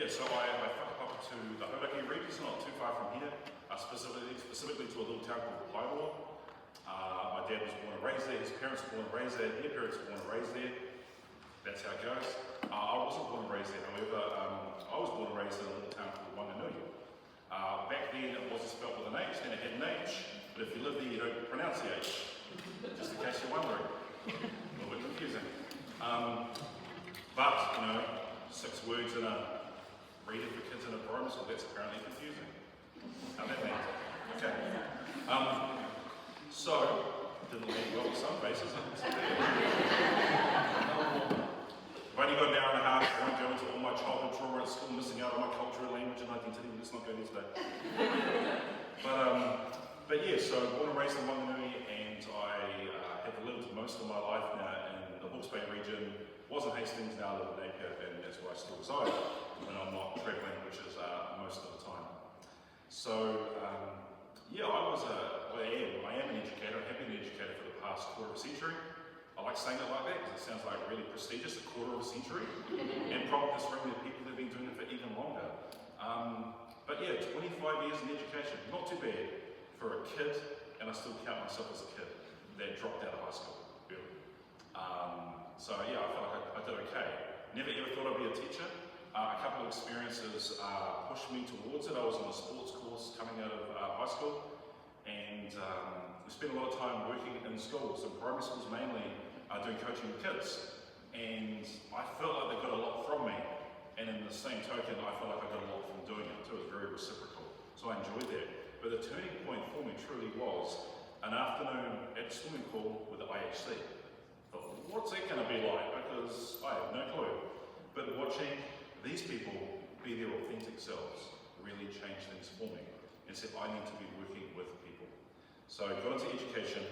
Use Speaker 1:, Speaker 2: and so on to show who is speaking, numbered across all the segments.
Speaker 1: so I whakapapa to the Hauraki region, not too far from here, specifically to a little town called Kaiwa. My dad was born and raised there, his parents were born and raised there, their parents were born and raised there. That's how it goes. I wasn't born and raised there, however, I was born and raised in a little town called Wanganui. Back then it wasn't spelled with an H, then it had an H, but if you live there you don't pronounce the H, just in case you're wondering. A little bit confusing. But, 6 words in a reader for kids in a primary school, that's apparently confusing. How that means. Okay. So, didn't land well with some faces. I've only got an hour and a half. I won't go into all my childhood trauma at school, missing out on my culture, language, and identity. Let's not go there today. But yeah, so born and raised in Wanganui, and I have lived most of my life now in the Hawke's Bay region. Was in Hastings, now I live in Napier, and that's where I still reside when I'm not travelling, which is most of the time. So, yeah, I am an educator. I have been an educator for the past quarter of a century. I like saying it like that because it sounds like really prestigious, a quarter of a century. And probably this room there are people who have been doing it for even longer. But yeah, 25 years in education, not too bad for a kid, and I still count myself as a kid that dropped out of high school, really. So yeah, I felt like I did okay. Never ever thought I'd be a teacher. A couple of experiences pushed me towards it. I was on a sports course coming out of high school, and we spent a lot of time working in schools, in primary schools mainly, doing coaching with kids. And I felt like they got a lot from me, and in the same token, I felt like I got a lot from doing it, so it was very reciprocal. So I enjoyed that. But the turning point for me truly was an afternoon at swimming pool with the IHC. But what's that going to be like? Because I have no clue. But watching these people be their authentic selves really changed things for me, and said I need to be working with people. So I got into education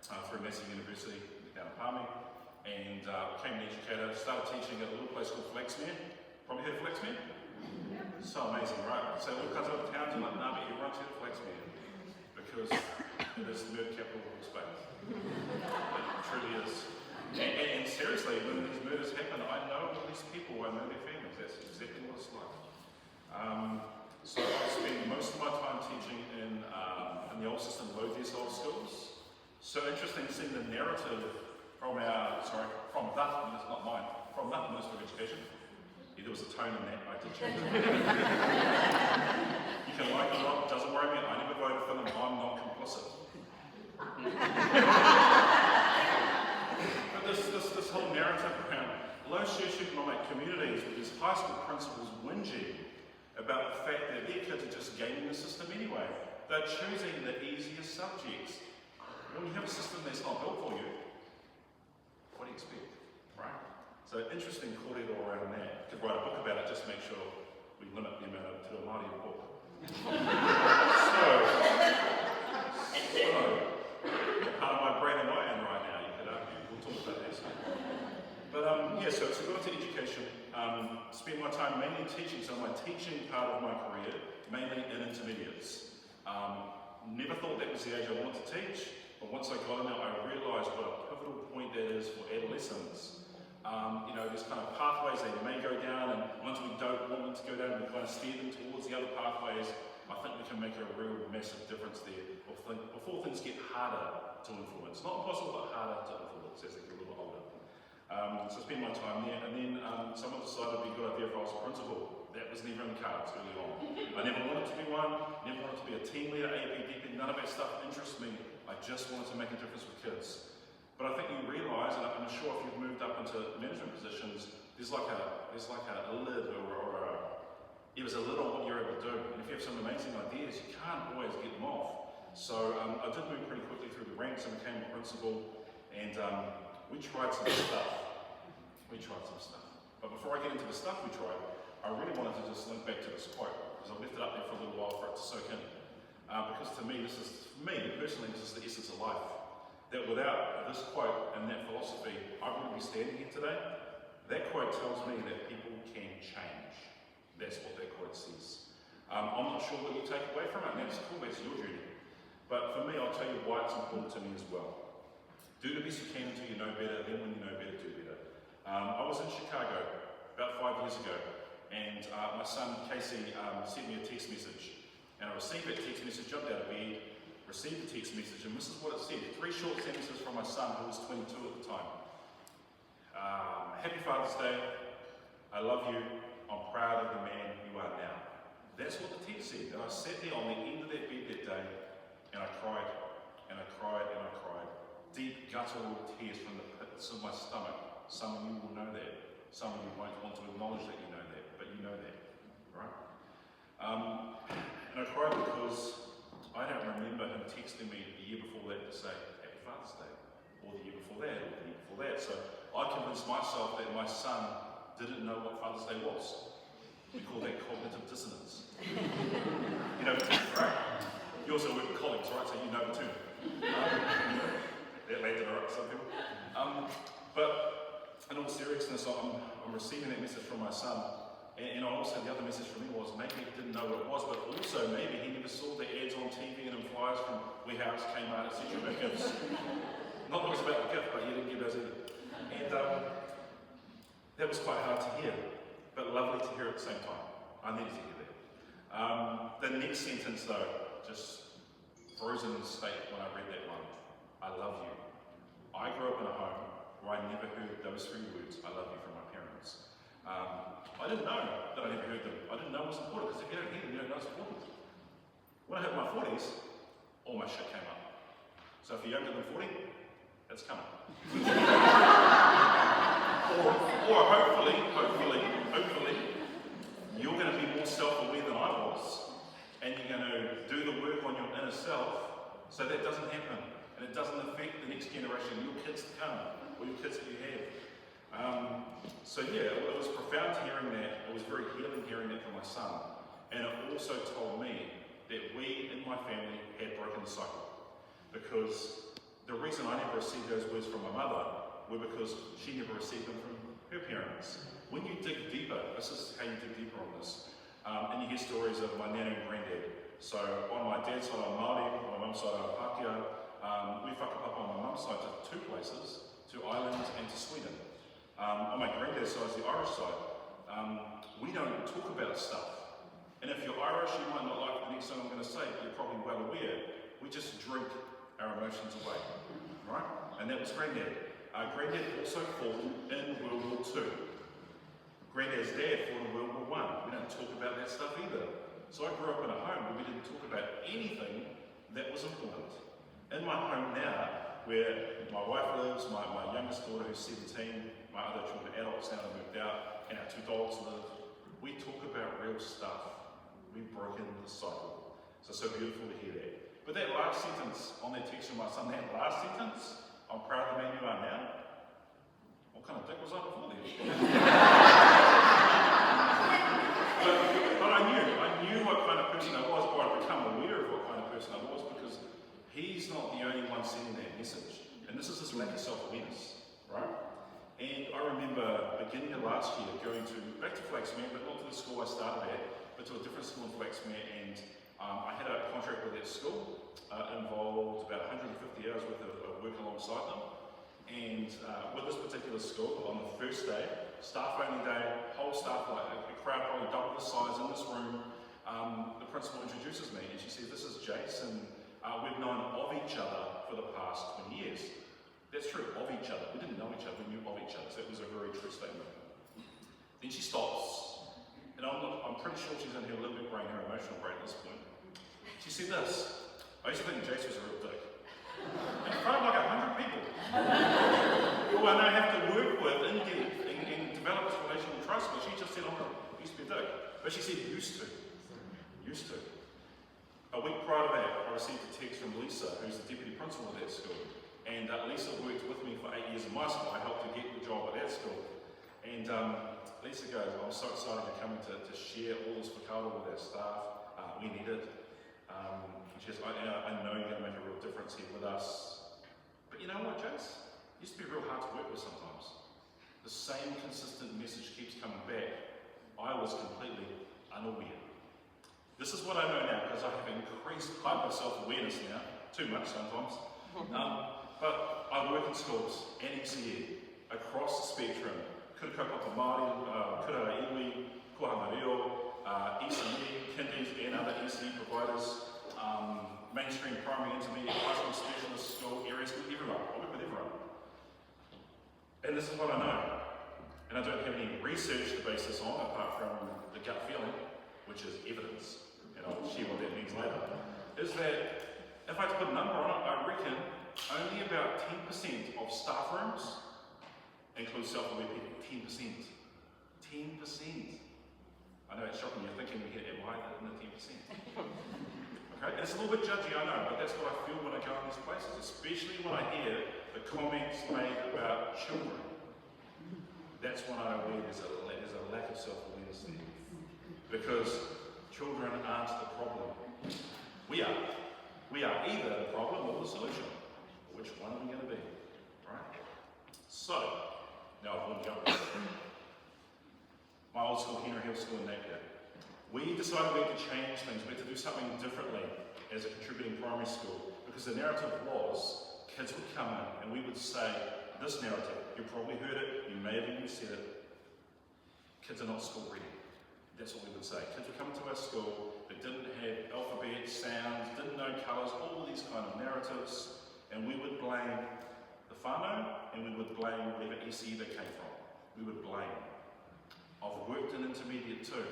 Speaker 1: through Massey University down in Palmy, and became an educator. Started teaching at a little place called Flaxmere. Probably heard of Flaxmere? So amazing, right? So all kinds of other towns, you're like, nah, but everyone's heard of Flaxmere because it is the murder capital of Spain. It truly is. And seriously, when these murders happen, I know all these people, I know their families. That's exactly what it's like. So I spend most of my time teaching in the old system, low decile schools. So interesting seeing the narrative from the Minister of Education. Yeah, there was a tone in that, I did change it. You can like it or not, doesn't worry me, I never voted for them, I'm not complicit. But this whole narrative around low socioeconomic communities with these high school principals whinging about the fact that their kids are just gaming the system anyway. They're choosing the easiest subjects. When you have a system that's not built for you, what do you expect, right? So interesting corridor around that. Could write a book about it, just make sure we limit the amount of Te Reo Māori in the book. So, part of my brain and I am right now, you could argue. We'll talk about this. But yeah, so got into education, spent my time mainly teaching, so my teaching part of my career, mainly in intermediates. Never thought that was the age I wanted to teach, but once I got in there, I realised what a pivotal point that is for adolescents. There's kind of pathways they may go down, and once we don't want them to go down, we kind of steer them towards the other pathways. I think we can make a real massive difference there before things get harder to influence. Not impossible, but harder to influence as they get a little older. So I spent my time there, and then someone decided it'd be a good idea if I was a principal. That was never in the cards early on. I never wanted to be one, never wanted to be a team leader, APDP, none of that stuff interests me. I just wanted to make a difference with kids. But I think you realise, and I'm sure if you've moved up into management positions, there's like a lid there's a lid on what you're able to do. And if you have some amazing ideas, you can't always get them off. So I did move pretty quickly through the ranks and became a principal, and we tried some stuff. But before I get into the stuff we tried, I really wanted to just link back to this quote, because I left it up there for a little while for it to soak in. Because to me, personally, this is the essence of life. That without this quote and that philosophy, I wouldn't be standing here today. That quote tells me that people can change. That's what that quote says. I'm not sure what you take away from it, and that's cool, that's your journey. But for me, I'll tell you why it's important to me as well. Do the best you can until you know better, then when you know better, do better. I was in Chicago about 5 years ago, and my son Casey sent me a text message, and I received that text message, jumped out of bed, received the text message, and this is what it said. 3 short sentences from my son, who was 22 at the time. Happy Father's Day, I love you, I'm proud of the man you are now. That's what the text said, and I sat there on the end of that bed that day, and I cried, and I cried, and I cried. Deep guttural tears from the pits of my stomach. Some of you will know that. Some of you won't want to acknowledge that you know that, but you know that, right? And I cried because I don't remember him texting me the year before that to say, Happy Father's Day, or the year before that, or the year before that. So I convinced myself that my son didn't know what Father's Day was. We call that cognitive dissonance. You know, right? You also work with colleagues, right? So you know the term. That landed all right for some people. But in all seriousness, I'm receiving that message from my son, and also the other message from me was maybe he didn't know what it was, but also maybe he never saw the ads on TV and in flyers from Warehouse, Kmart, etc. about gifts. Not that it was about the gift, but he didn't give those either. And that was quite hard to hear, but lovely to hear at the same time. I needed to hear that. The next sentence though, just frozen in state when I read that one. I love you. I grew up in a home where I never heard those 3 words, I love you, from my parents. I didn't know that I never heard them. I didn't know it was important, because if you don't hear them, you don't know it's important. When I hit my 40s, all my shit came up. So if you're younger than 40, it's coming. or hopefully, you're going to be more self-aware than I was, and you're going to do the work on your inner self so that doesn't happen, and it doesn't affect the next generation, your kids to come, or your kids that you have. So yeah, it was profound hearing that. It was very healing hearing that from my son, and it also told me that we in my family had broken the cycle, because the reason I never received those words from my mother were because she never received them from her parents. When you dig deeper, this is how you dig deeper on this, and you hear stories of my nan and granddad. So on my dad's side I'm Māori, on my mum's side I'm Pākehā. We whakapapa on my mum's side to 2 places, to Ireland and to Sweden. On my granddad's side is the Irish side. We don't talk about stuff. And if you're Irish, you might not like the next thing I'm going to say, but you're probably well aware. We just drink our emotions away, right? And that was Granddad. Granddad also fought in World War II. Granddad's dad fought in World War I. We don't talk about that stuff either. So I grew up in a home where we didn't talk about anything that was important. In my home now, where my wife lives, my youngest daughter who's 17, my other children are adults now that moved out, and our 2 dogs live, we talk about real stuff. We've broken the cycle. So beautiful to hear that. But that last sentence on that text from my son, that last sentence, I'm proud of the man you are now. What kind of dick was I before then? but I knew what kind of person I was, or I'd become aware of what kind of person I was, because he's not the only one sending that message. And this is this lack of self-awareness, right? And I remember beginning of last year going back to Flaxmere, but not to the school I started at, but to a different school in Flaxmere, and I had a contract with that school, involved about 150 hours worth of work alongside them. And with this particular school, on the first day, staff only day, whole staff, like a crowd probably double the size in this room, the principal introduces me and she says, this is Jase, and we've known of each other for the past 20 years. That's true, of each other. We didn't know each other, we knew of each other, so that was a very true statement. Then she stops, and I'm pretty sure she's in her limbic brain, her emotional brain at this point. She said this, I used to think Jase was a real dick. In front of like 100 people. Who I now have to work with in depth and develop this relational trust with. She just said, I used to be a dick. But she said, used to. A week prior to that, I received a text from Lisa, who's the deputy principal of that school. And Lisa worked with me for 8 years in my school. I helped her get the job at that school. And Lisa goes, I'm so excited you're coming to share all this whakaaro with our staff. We need it. She says, I know you're going to make a real difference here with us. But you know what, Jase? It used to be real hard to work with sometimes. The same consistent message keeps coming back. I was completely unaware. This is what I know now, because I have increased hyper self-awareness now, too much sometimes. But I work in schools and ECE across the spectrum. Kura Kaupapa Māori, Kura Iwi, Koha Reo, ECE, kindies and other ECE providers, mainstream primary, intermediate, high school, specialist school, area school, everyone. I work with everyone. And this is what I know. And I don't have any research to base this on apart from the gut feeling, which is evidence. And I'll share what that means later. Is that if I had to put a number on it, I reckon only about 10% of staff rooms include self-aware people. 10%. 10%. I know it's shocking, you're thinking, am I in the 10%? Okay, and it's a little bit judgy, I know, but that's what I feel when I go in these places, especially when I hear the comments made about children. That's when I know there's a lack of self-awareness there. Because children aren't the problem. We are. We are either the problem or the solution. Which one are we going to be? Right? So, now I've got to jump. My old school, Henry Hill School in Napier. We decided we had to change things, we had to do something differently as a contributing primary school, because the narrative was, kids would come in and we would say, this narrative, you probably heard it, you may have even said it, kids are not school ready. That's what we would say. Kids would come into our school that didn't have alphabet, sounds, didn't know colours, all of these kind of narratives, and we would blame the whānau, and we would blame whatever ECE they came from. We would blame. I've worked in intermediate too.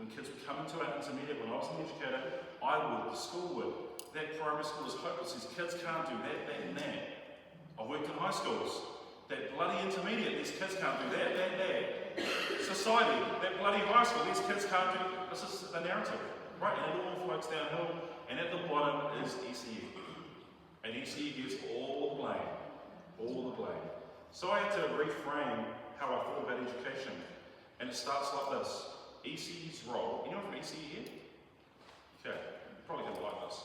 Speaker 1: When kids would come into our intermediate, when I was an educator, I would, the school would. That primary school is hopeless, these kids can't do that, that and that. I've worked in high schools. That bloody intermediate, these kids can't do that, that, that. Society, that bloody high school, these kids can't do, this is the narrative, right? And it all floats downhill, and at the bottom is ECE. And ECE gives all the blame, all the blame. So I had to reframe how I thought about education. And it starts like this. ECE's role, anyone from ECE here? Okay, you're probably going to like this.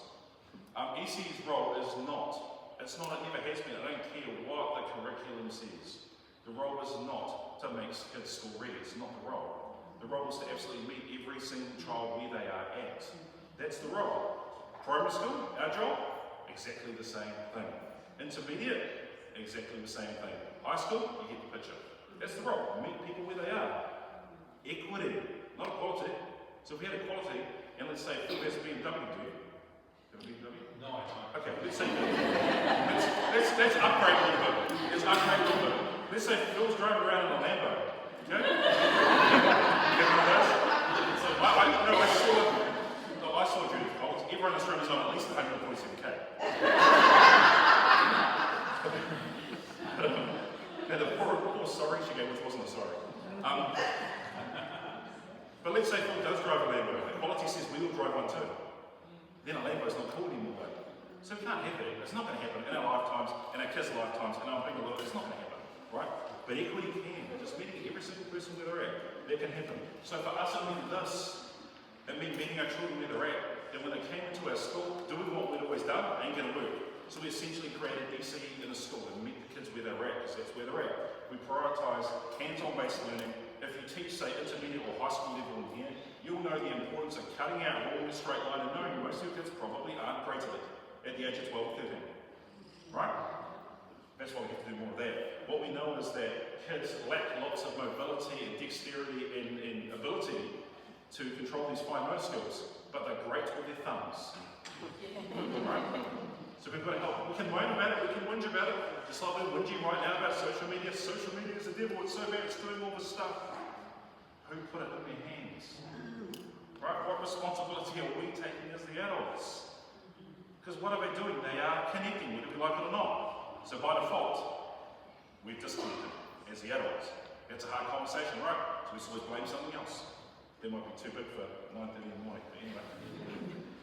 Speaker 1: ECE's role is not, it never has been, I don't care what the curriculum says. The role is not to make kids school ready, it's not the role. The role is to absolutely meet every single child where they are at. That's the role. Primary school, our job, exactly the same thing. Intermediate, exactly the same thing. High school, you get the picture. That's the role, meet people where they are. Equity, not equality. So if we had equality, and let's say Phil has a BMW, do you? Have a BMW?
Speaker 2: No, I don't.
Speaker 1: Okay, let's say let's upgrade a little bit. Let's upgrade a little bit. Let's say Phil's driving around in a Lambo. Okay? You get one of those? So I saw Judith Collins. Everyone in this room is on at least 147k. Now the poor sorry she gave, which wasn't a sorry. But let's say Phil does drive a Lambo. The quality says we will drive one too. Then a Lambo is not cool anymore. So we can't have that. It's not going to happen in our lifetimes, in our kids' lifetimes, and I'm being a little, it's not going to happen, right? But equity can. Just meeting every single person where they're at, that can happen. So for us, it meant this. It meant meeting our children where they're at. And when they came into our school, doing what we'd always done ain't going to work. So we essentially created ECE in a school and meet the kids where they're at, because that's where they're at. We prioritise hands-on based learning. If you teach, say, intermediate or high school level in here, you'll know the importance of cutting out along a straight line and knowing most of your kids probably aren't great at it at the age of 12 or 13. Right? That's why we have to do more of that. What we know is that kids lack lots of mobility and dexterity and ability to control these fine motor skills, but they're great with their thumbs. Right? So we've got to help. We can moan about it, we can whinge about it, just like we're whinging right now about social media. Social media is the devil, it's so bad, it's doing all this stuff. Who put it in their hands? Right? What responsibility are we taking as the adults? Because what are they doing? They are connecting, whether we like it or not. So by default, we've disconnected as the adults. It's a hard conversation, right? So we always blame something else. They might be too big for 9:30 in the morning, but anyway.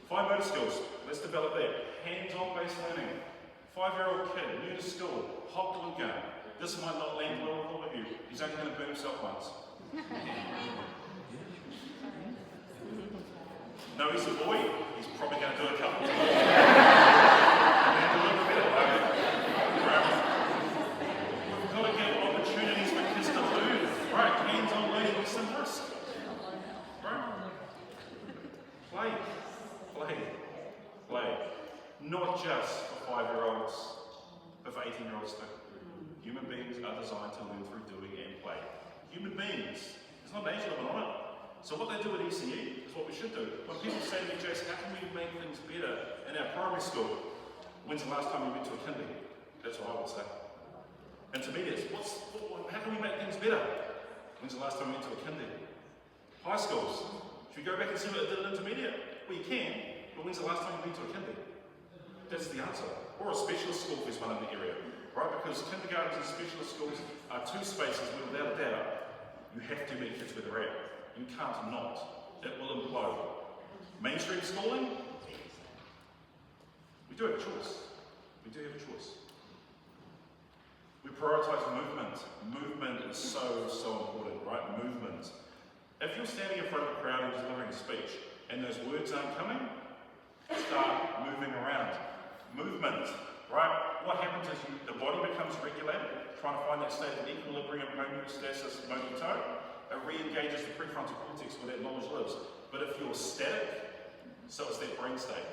Speaker 1: Fine motor skills, let's develop that. Hands-on based learning. 5-year-old kid, new to school, hot glue gun. This might not land well with all of you. He's only going to burn himself once. No, he's a boy. He's probably going to do a couple of times. We've got to give opportunities for kids to learn. Right, hands-on learning with some risk. Right? Play. Not just for 5-year-olds, but for 18-year-olds too. Human beings are designed to learn through doing and play. Human beings. There's not an age limit on it. So what they do at ECE is what we should do. When people say to me, Jase, how can we make things better in our primary school? When's the last time you went to a kindy? That's what I would say. Intermediates, how can we make things better? When's the last time you went to a kindy? High schools, should we go back and see what they did at intermediate? Well, you can, but when's the last time you went to a kindy? That's the answer. Or a specialist school if there's one in the area, right? Because kindergartens and specialist schools are two spaces where, without a doubt, you have to meet kids where they're at. You can't not. It will implode. Mainstream schooling, we do have a choice. We do have a choice. We prioritise movement. Movement is so important, right? Movement. If you're standing in front of a crowd and delivering a speech, and those words aren't coming, start moving around. Movement, right? What happens is the body becomes regulated, trying to find that state of equilibrium, homeostasis, motor. It re-engages the prefrontal cortex where that knowledge lives. But if you're static, so it's that brain state,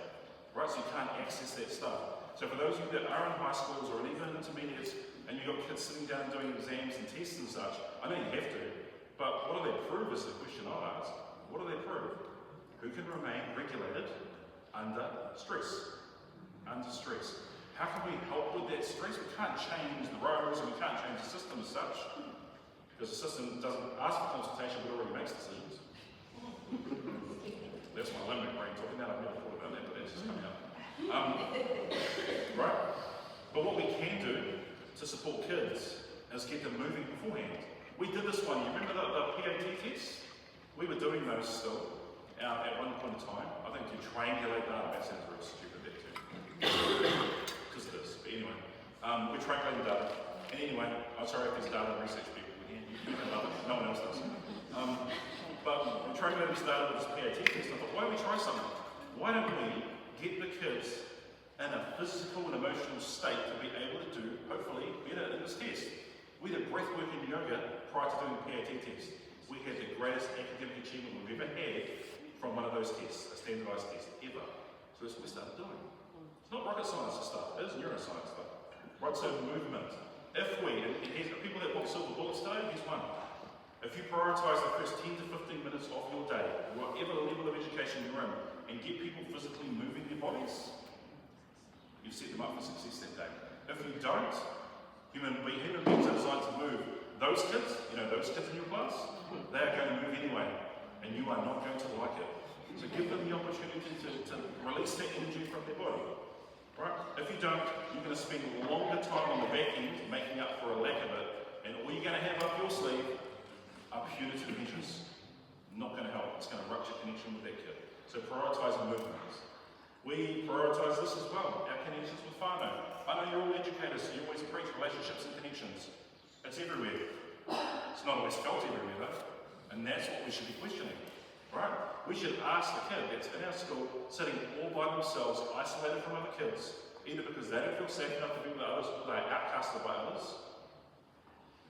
Speaker 1: right? So you can't access that stuff. So for those of you that are in high schools or even intermediates, and you've got kids sitting down doing exams and tests and such, I know you have to, but what do they prove is the question I ask. What do they prove? Who can remain regulated under stress? Under stress. How can we help with that stress? We can't change the roads and we can't change the system as such, because the system doesn't ask for consultation, but already makes decisions. That's my limbic brain talking now. I've never thought about that, but that's just coming out. Right? But what we can do to support kids is get them moving beforehand. We did this one, you remember the PAT tests? We were doing those still at one point in time. I think to triangulate data, that sounds real stupid there too. Because it is, but anyway. We triangulated data. And anyway, I'm sorry if there's data research people here. You can love it, no one else does. But we triangulated this data with this PAT test. I thought, why don't we try something? Why don't we get the kids in a physical and emotional state to be able to do, hopefully, better in this test? We did breathwork and yoga prior to doing the PAT test. We had the greatest academic achievement we've ever had from one of those tests, a standardised test ever. So that's what we started doing. It's not rocket science stuff, it is neuroscience stuff. Right, so movement. If we, and here's people that want silver bullets today, here's one. If you prioritise the first 10 to 15 minutes of your day, whatever level of education you're in, and get people physically moving their bodies, you set them up for success that day. If you don't, human beings are designed to move. Those kids, those kids in your class, they are going to move anyway, and you are not going to like it. So give them the opportunity to release that energy from their body. Right? If you don't, you're going to spend longer time on the back end making up for a lack of it, and all you're going to have up your sleeve are punitive measures. Not going to help. It's going to rupture connection with that kid. So prioritise movements. We prioritise this as well, our connections with whānau. I know you're all educators, so you always preach relationships and connections. It's everywhere. It's not always felt everywhere though. And that's what we should be questioning, right? We should ask the kid that's in our school, sitting all by themselves, isolated from other kids, either because they don't feel safe enough to be with others or they're outcasted by others.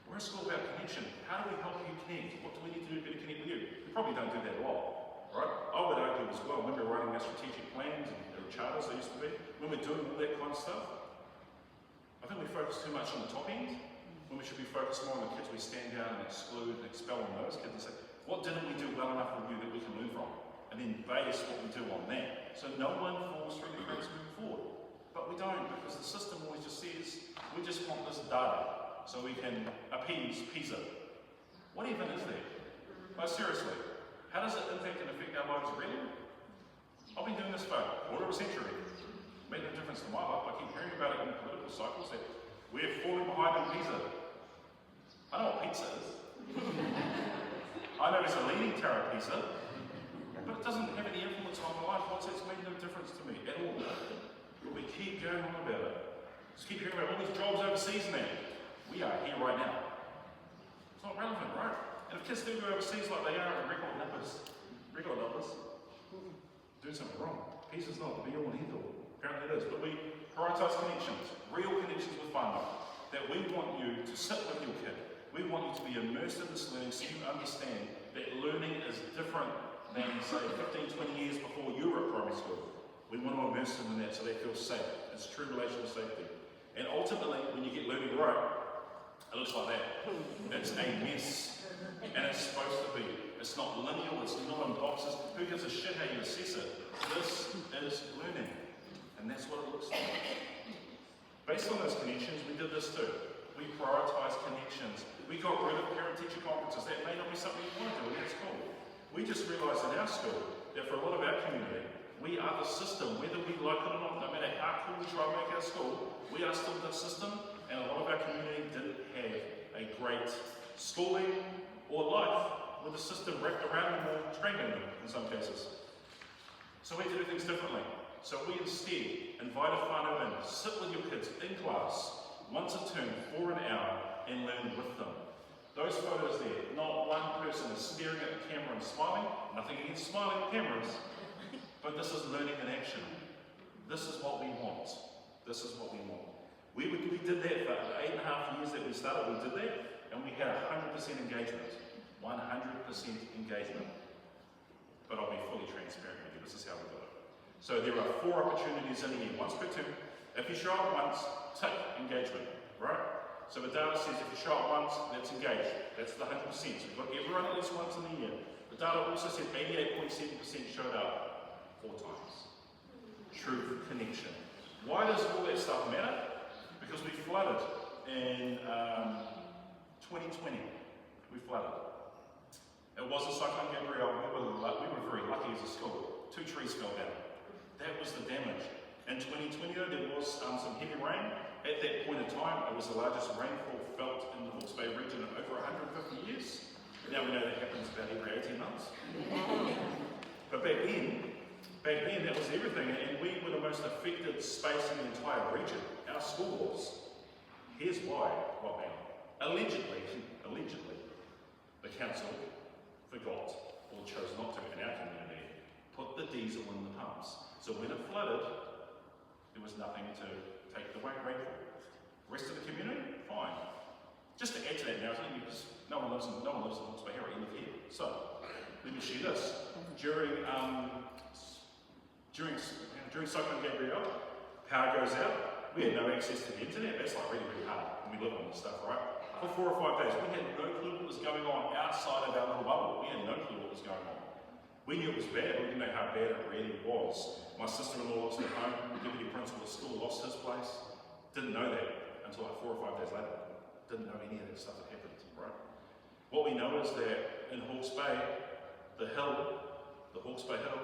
Speaker 1: We're a school about connection. How do we help you connect? What do we need to do to connect with you? We probably don't do that a lot, right? I would argue as well, when we're writing our strategic plans and charters, they used to be, when we're doing all that kind of stuff, I think we focus too much on the top end, when we should be focused more on the kids we stand down and exclude and expel on those kids and say, what didn't we do well enough with you that we can learn from? And then base what we do on that. So no one falls through the cracks moving forward. But we don't, because the system always just says, we just want this data so we can appease PISA. What even is that? Like seriously, how does it impact and affect our lives really? I've been doing this for a quarter of a century. It made no difference to my life. I keep hearing about it in political cycles that we're falling behind in PISA. I know what pizza is. I know it's a leading tower PISA, but it doesn't have any influence on my life. What's it's made no difference to me at all. But we keep going on about it. Just keep hearing about all these jobs overseas now. We are here right now. It's not relevant, right? And if kids do go overseas like they are in record numbers, doing something wrong. PISA's not the be-all and end-all. Apparently it is. But we prioritise connections, real connections with whānau. That we want you to sit with your kid. We want you to be immersed in this learning so you understand that learning is different than, say, 15, 20 years before you were at primary school. We want to immerse them in that so they feel safe. It's true relational safety. And ultimately, when you get learning right, it looks like that. It's a mess. And it's supposed to be. It's not linear, it's not in boxes. Who gives a shit how you assess it? This is learning. And that's what it looks like. Based on those connections, we did this too. We prioritised connections. We got rid of parent-teacher conferences. That may not be something you want to do, and that's cool. We just realised in our school that for a lot of our community, we are the system, whether we like it or not. No matter how cool we try to make our school, we are still the system, and a lot of our community didn't have a great schooling or life with the system wrapped around them or training them in some cases. So we do things differently. So we instead invite a whānau in, sit with your kids in class, once a term for an hour, and learn with them. Those photos there, not one person is staring at the camera and smiling, nothing against smiling cameras, but this is learning in action. This is what we want. This is what we want. We did that for 8.5 years that we started, we did that, and we had 100% engagement. 100% engagement. But I'll be fully transparent with you, this is how we do it. So there are 4 opportunities in a year, once per term. If you show up once, tick, engagement, right? So the data says if you show up once, that's engaged. That's the 100%. So we've got everyone at least once in a year. The data also said 88.7% showed up 4 times. True connection. Why does all that stuff matter? Because we flooded in 2020. We flooded. It wasn't Cyclone Gabrielle. We were very lucky as a school. 2 trees fell down. That was the damage. In 2020, though, there was some heavy rain. At that point in time, it was the largest rainfall felt in the Hawke's Bay region in over 150 years. Now we know that happens about every 18 months. But back then, that was everything, and we were the most affected space in the entire region. Our school was. Here's why, allegedly, the council forgot, or chose not to in our community, put the diesel in the pumps. So when it flooded, there was nothing to take the rainfall. The rest of the community, fine. Just to add to that narrative, because no one lives in Hawke's Bay area, you live here. So, let me share this. During Cyclone Gabrielle, power goes out, we had no access to the internet. That's like really, really hard when we live on this stuff, right? For 4 or 5 days, we had no clue what was going on outside of our little bubble. We had no clue what was going on. We knew it was bad, we didn't know how bad it really was. My sister-in-law lost her home, the deputy principal of school lost his place. Didn't know that until like 4 or 5 days later. Didn't know any of that stuff that happened, right? What we know is that in Hawke's Bay, the Hawke's Bay Hill,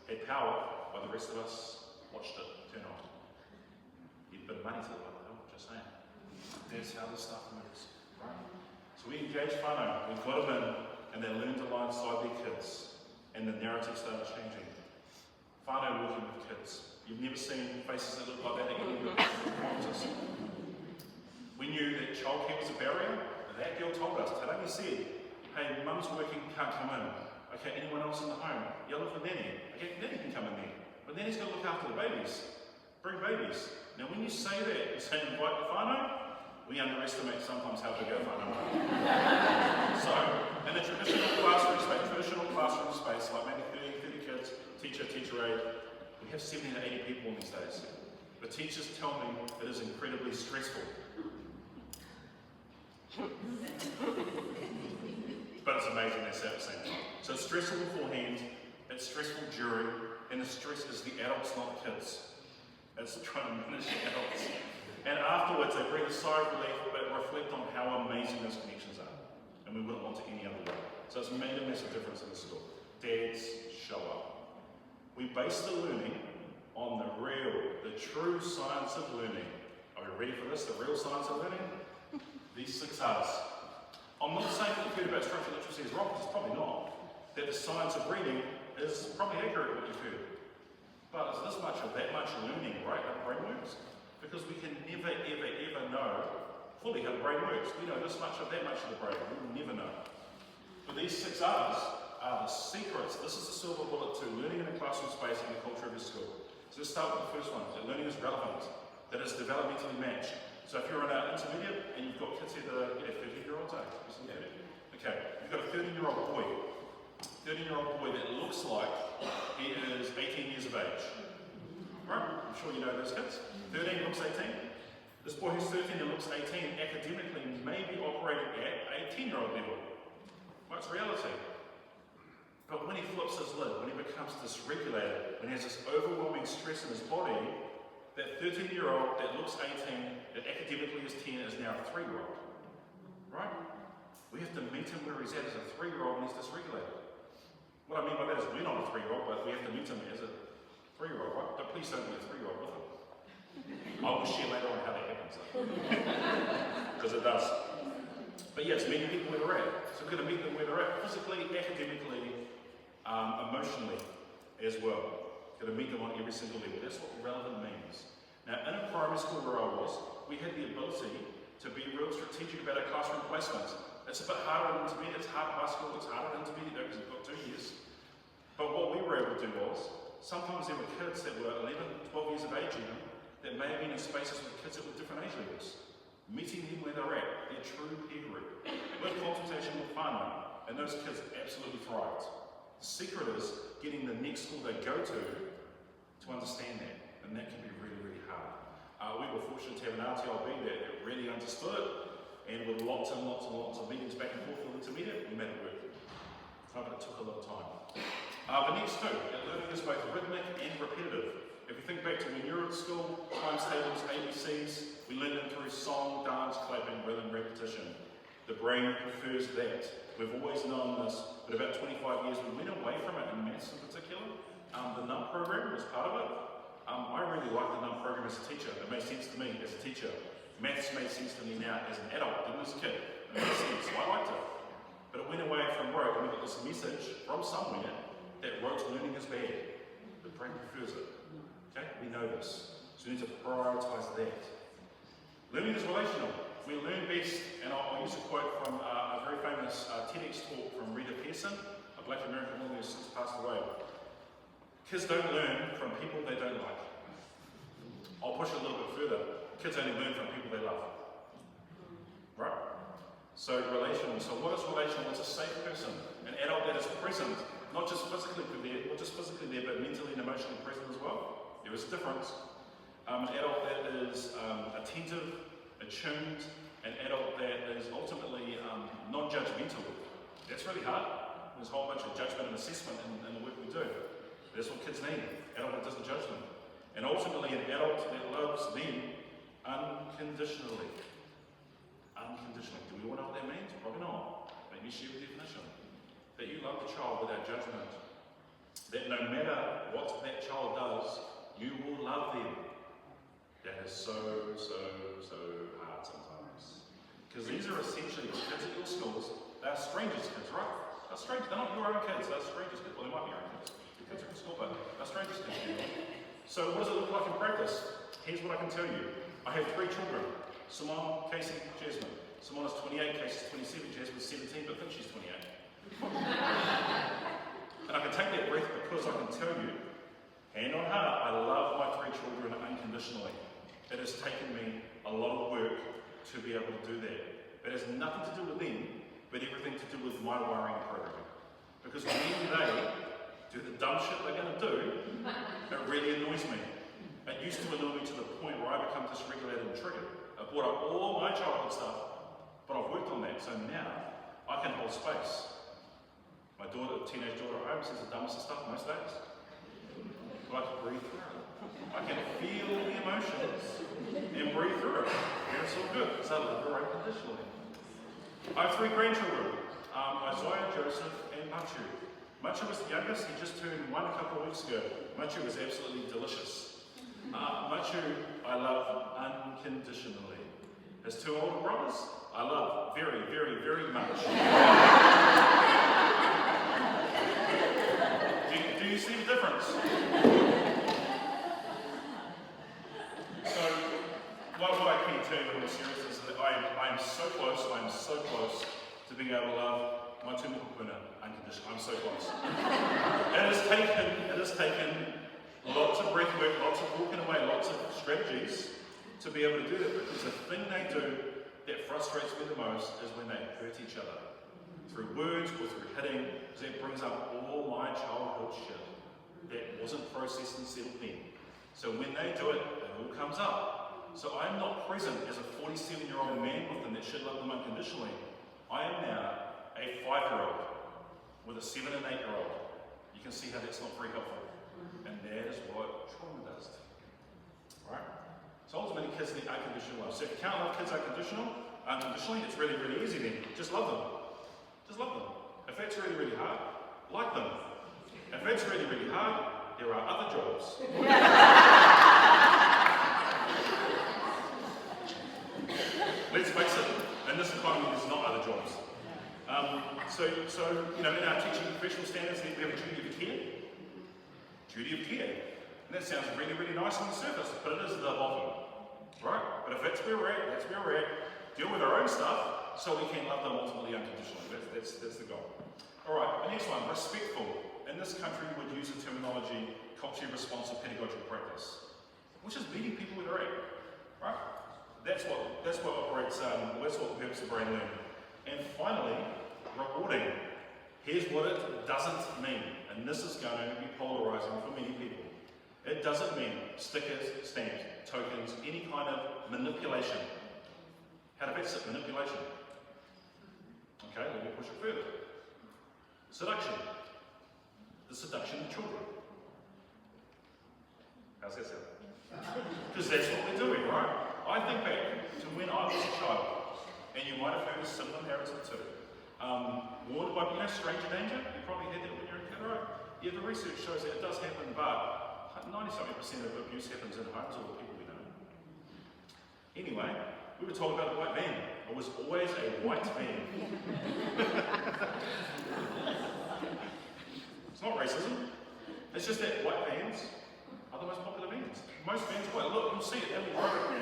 Speaker 1: had power while the rest of us watched it turn on. You'd been money to the hill, just saying. That's how this stuff moves, right? So we engaged whānau, we got them in, and they learned alongside their kids. And the narrative started changing. Whānau working with kids. You've never seen faces that look like that at any of the conferences. We knew that childcare was a barrier. That girl told us, Tarangi said, hey, mum's working, can't come in. Okay, anyone else in the home? You look for nanny. Okay, nanny can come in there. But nanny's got to look after the babies. Bring babies. Now when you say that, you say invite the whānau, we underestimate sometimes how big our whānau are. So, in a traditional classroom space, like maybe 30 kids, teacher aide, we have 70 to 80 people in these days. The teachers tell me it is incredibly stressful. But it's amazing they say at the same time. So it's stressful beforehand, it's stressful during, and the stress is the adults, not the kids. It's trying to manage the adults. And afterwards, they breathe a sigh of relief, but reflect on how amazing those connections are. And we wouldn't want it any other way. So it's made a massive difference in the school. Dads, show up. We base the learning on the true science of learning. Are we ready for this, the real science of learning? These 6 R's. I'm not saying what you've heard about structural literacy is wrong, because it's probably not. That the science of reading is probably accurate what you've heard. But it's this much of that much learning, right, how the brain works? Because we can never, ever know fully how the brain works. We know this much of that much of the brain. We will never know. But these 6 R's are the secrets. This is the silver bullet to learning in a classroom space and the culture of your school. So let's start with the first one, that learning is relevant, that it's developmentally matched. So if you're in an intermediate and you've got kids here that are 30-year-olds, okay, you've got a 13-year-old boy. 13-year-old boy that looks like he is 18 years of age. Right? I'm sure you know those kids. 13 looks 18. This boy who's 13 and looks 18 academically may be operating at a 10-year-old level. What's reality? But when he flips his lid, when he becomes dysregulated, when he has this overwhelming stress in his body, that 13-year-old that looks 18, that academically is 10, is now a 3-year-old. Right? We have to meet him where he's at as a 3-year-old when he's dysregulated. What I mean by that is we're not a 3-year-old, but we have to meet him as a 3-year-old, right? But please don't be a 3-year-old with him. I will share later on how that happens, because it does. But yes, meeting people where they're at. So we're going to meet them where they're at, physically, academically, emotionally as well. Going to meet them on every single level. That's what relevant means. Now, in a primary school where I was, we had the ability to be real strategic about our classroom placement. It's a bit harder in intermediate, it's hard high school, it's harder in intermediate though because we've got 2 years. But what we were able to do was, sometimes there were kids that were 11, 12 years of age even, that may have been in spaces with kids that were different age levels. Meeting them where they're at, their true peer group, with consultation with whānau, and those kids absolutely thrived. The secret is getting the next school they go to understand that, and that can be really, really hard. We were fortunate to have an RTLB that really understood it, and with lots and lots and lots of meetings back and forth with intermediate, we made it work. But it took a lot of time. The next two, learning is both rhythmic and repetitive. If you think back to when you were at school, times tables, ABCs, we learned them through song, dance, clapping, rhythm, repetition. The brain prefers that. We've always known this, but about 25 years we went away from it in maths in particular. The NUM program was part of it. I really liked the NUM program as a teacher. It made sense to me as a teacher. Maths made sense to me now as an adult, didn't as a kid. It made sense, I liked it. But it went away from rote, and we got this message from somewhere that rote learning is bad. The brain prefers it. Okay, we know this. So we need to prioritise that. Learning is relational. We learn best, and I'll use a quote from a very famous TEDx talk from Rita Pearson, a Black American woman who's since passed away. Kids don't learn from people they don't like. I'll push it a little bit further. Kids only learn from people they love. Right? So relational. So what is relational? It's a safe person, an adult that is present, not just physically there, but mentally and emotionally present as well. There is a difference. An adult that is attentive, attuned, an adult that is ultimately non-judgmental. That's really hard. There's a whole bunch of judgment and assessment in the work we do. That's what kids need. An adult that doesn't judge them. And ultimately an adult that loves them unconditionally. Unconditionally. Do we all know what that means? Probably not. Maybe share the definition. That you love the child without judgment. That no matter what that child does, you will love them. That is so hard sometimes. Because these are essentially the kids at your schools. They're strangers' kids, right? They're strangers. They're not your own kids. They're strangers' kids. Well, they might be your own kids. Your kids are in school, but they're strangers' kids. So what does it look like in practice? Here's what I can tell you. I have 3 children. Simone, Casey, Jasmine. Simone is 28, Casey's 27, Jasmine's 17, but thinks she's 28. And I can take that breath because I can tell you, hand on heart, I love my 3 children unconditionally. It has taken me a lot of work to be able to do that. It has nothing to do with them, but everything to do with my wiring and programming. Because when they do the dumb shit they're going to do, it really annoys me. It used to annoy me to the point where I become dysregulated and triggered. I brought up all my childhood stuff, but I've worked on that, so now I can hold space. My teenage daughter at home says the dumbest of stuff most days. But I can breathe through it. I can feel the emotions and breathe through it. And it's all good, because I love her unconditionally. I have 3 grandchildren, Isaiah, Joseph, and Machu. Machu was the youngest, he just turned 1 a couple of weeks ago. Machu was absolutely delicious. Machu, I love unconditionally. His 2 older brothers, I love very, very, very much. do you see the difference? So, what I can tell you in all seriousness is that I am so close to being able to love my 2 mokopuna unconditionally. I'm so close. It has taken lots of breath work, lots of walking away, lots of strategies to be able to do that, because the thing they do that frustrates me the most is when they hurt each other. Through words or through hitting, because that brings up all my childhood shit that wasn't processed and settled then. So when they do it, it all comes up. So I'm not present as a 47-year-old man with them that should love them unconditionally. I am now a 5-year-old with a 7 and 8 year old, you can see how that's not very helpful. And that is what trauma does. Right? So ultimately, kids need unconditional love. So if you can't love kids unconditionally, it's really, really easy then. Just love them. Just love them. If that's really, really hard, like them. If that's really, really hard, there are other jobs. Let's face it, in this economy there's not other jobs. So in our teaching professional standards, we have a duty of care. Duty of care. And that sounds really, really nice on the surface, but it is the bottom. Right? But if that's where we're at, that's where we're at. Deal with our own stuff so we can love them ultimately unconditionally. That's the goal. Alright, the next one, respectful. In this country, we would use the terminology culturally responsive pedagogical practice, which is meeting people where they're at. Right? That's what operates, that's what helps the brain learn. And finally, rewarding. Here's what it doesn't mean, and this is going to be polarizing for many people. It doesn't mean stickers, stamps, tokens, any kind of manipulation. How do I say manipulation? Okay, let me push it further. Seduction. The seduction of children. How's that sound? Because that's what we're doing, right? I think back to when I was a child, and you might have heard a similar narrative too. Warned by stranger danger, you probably heard that when you were a kid, right? Yeah, the research shows that it does happen, but 90-something% of abuse happens in homes or the people we know. Anyway, we were told about the white van. It was always a white van. It's not racism, it's just that white vans are the most popular vans. Most vans are white. Look, you'll see it.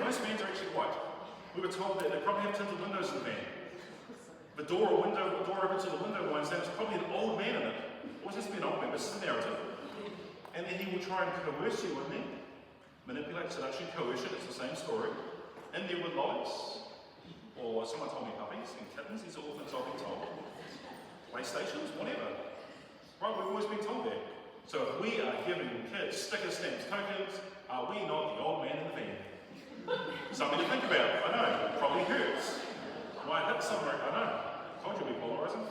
Speaker 1: Most vans are actually white. We were told that they probably have tinted windows in the van. The door over to the window winds down, there's probably an old man in it. Or just be an old man, this is the narrative. And then he will try and coerce you in there. Manipulate, seduction, coercion, it's the same story. In there with lollies, or someone told me puppies and kittens, these are all things I've been told. PlayStations, whatever. Right, we've always been told that. So if we are giving kids stickers, stamps, tokens, are we not the old man in the van? Something to think about, I know, it probably hurts. Might hit somewhere, I know. Told you we're polarizing.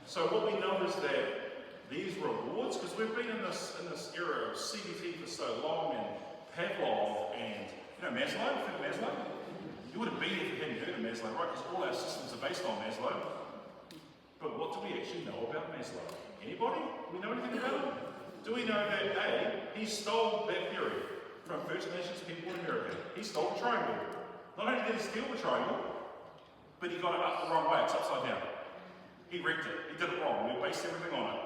Speaker 1: So what we know is that these rewards, because we've been in this era of CBT for so long, and Pavlov, and Maslow, you think of Maslow? You would have been if you hadn't heard of Maslow, right? Because all our systems are based on Maslow. But what do we actually know about Maslow? Anybody? Do we know anything about him? Do we know that A, he stole that theory from First Nations people in America? He stole the triangle. Not only did he steal the triangle, but he got it up the wrong way, it's upside down. He wrecked it, he did it wrong, we based everything on it.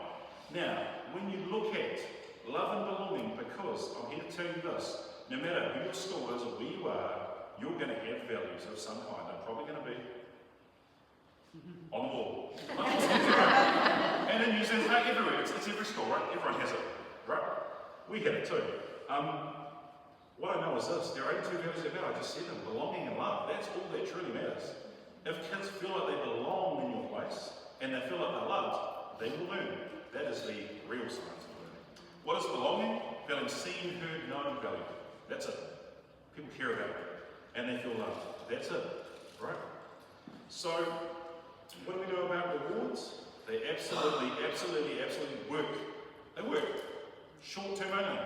Speaker 1: Now, when you look at love and belonging, because I'm here to tell you this, no matter who your school is or where you are, you're going to have values of some kind. They're probably going to be on the wall. And in New Zealand, everywhere, it's every school, right? Everyone has it, right? We have it too. What I know is this, there are 82 values that matter, I just said them, belonging and love, that's all that truly matters. If kids feel like they belong in your place, and they feel like they're loved, they will learn. That is the real science of learning. What is belonging? Feeling seen, heard, known, valued. That's it. People care about it, and they feel loved. That's it, right? So, what do we know about rewards? They absolutely work. They work. Short-term only.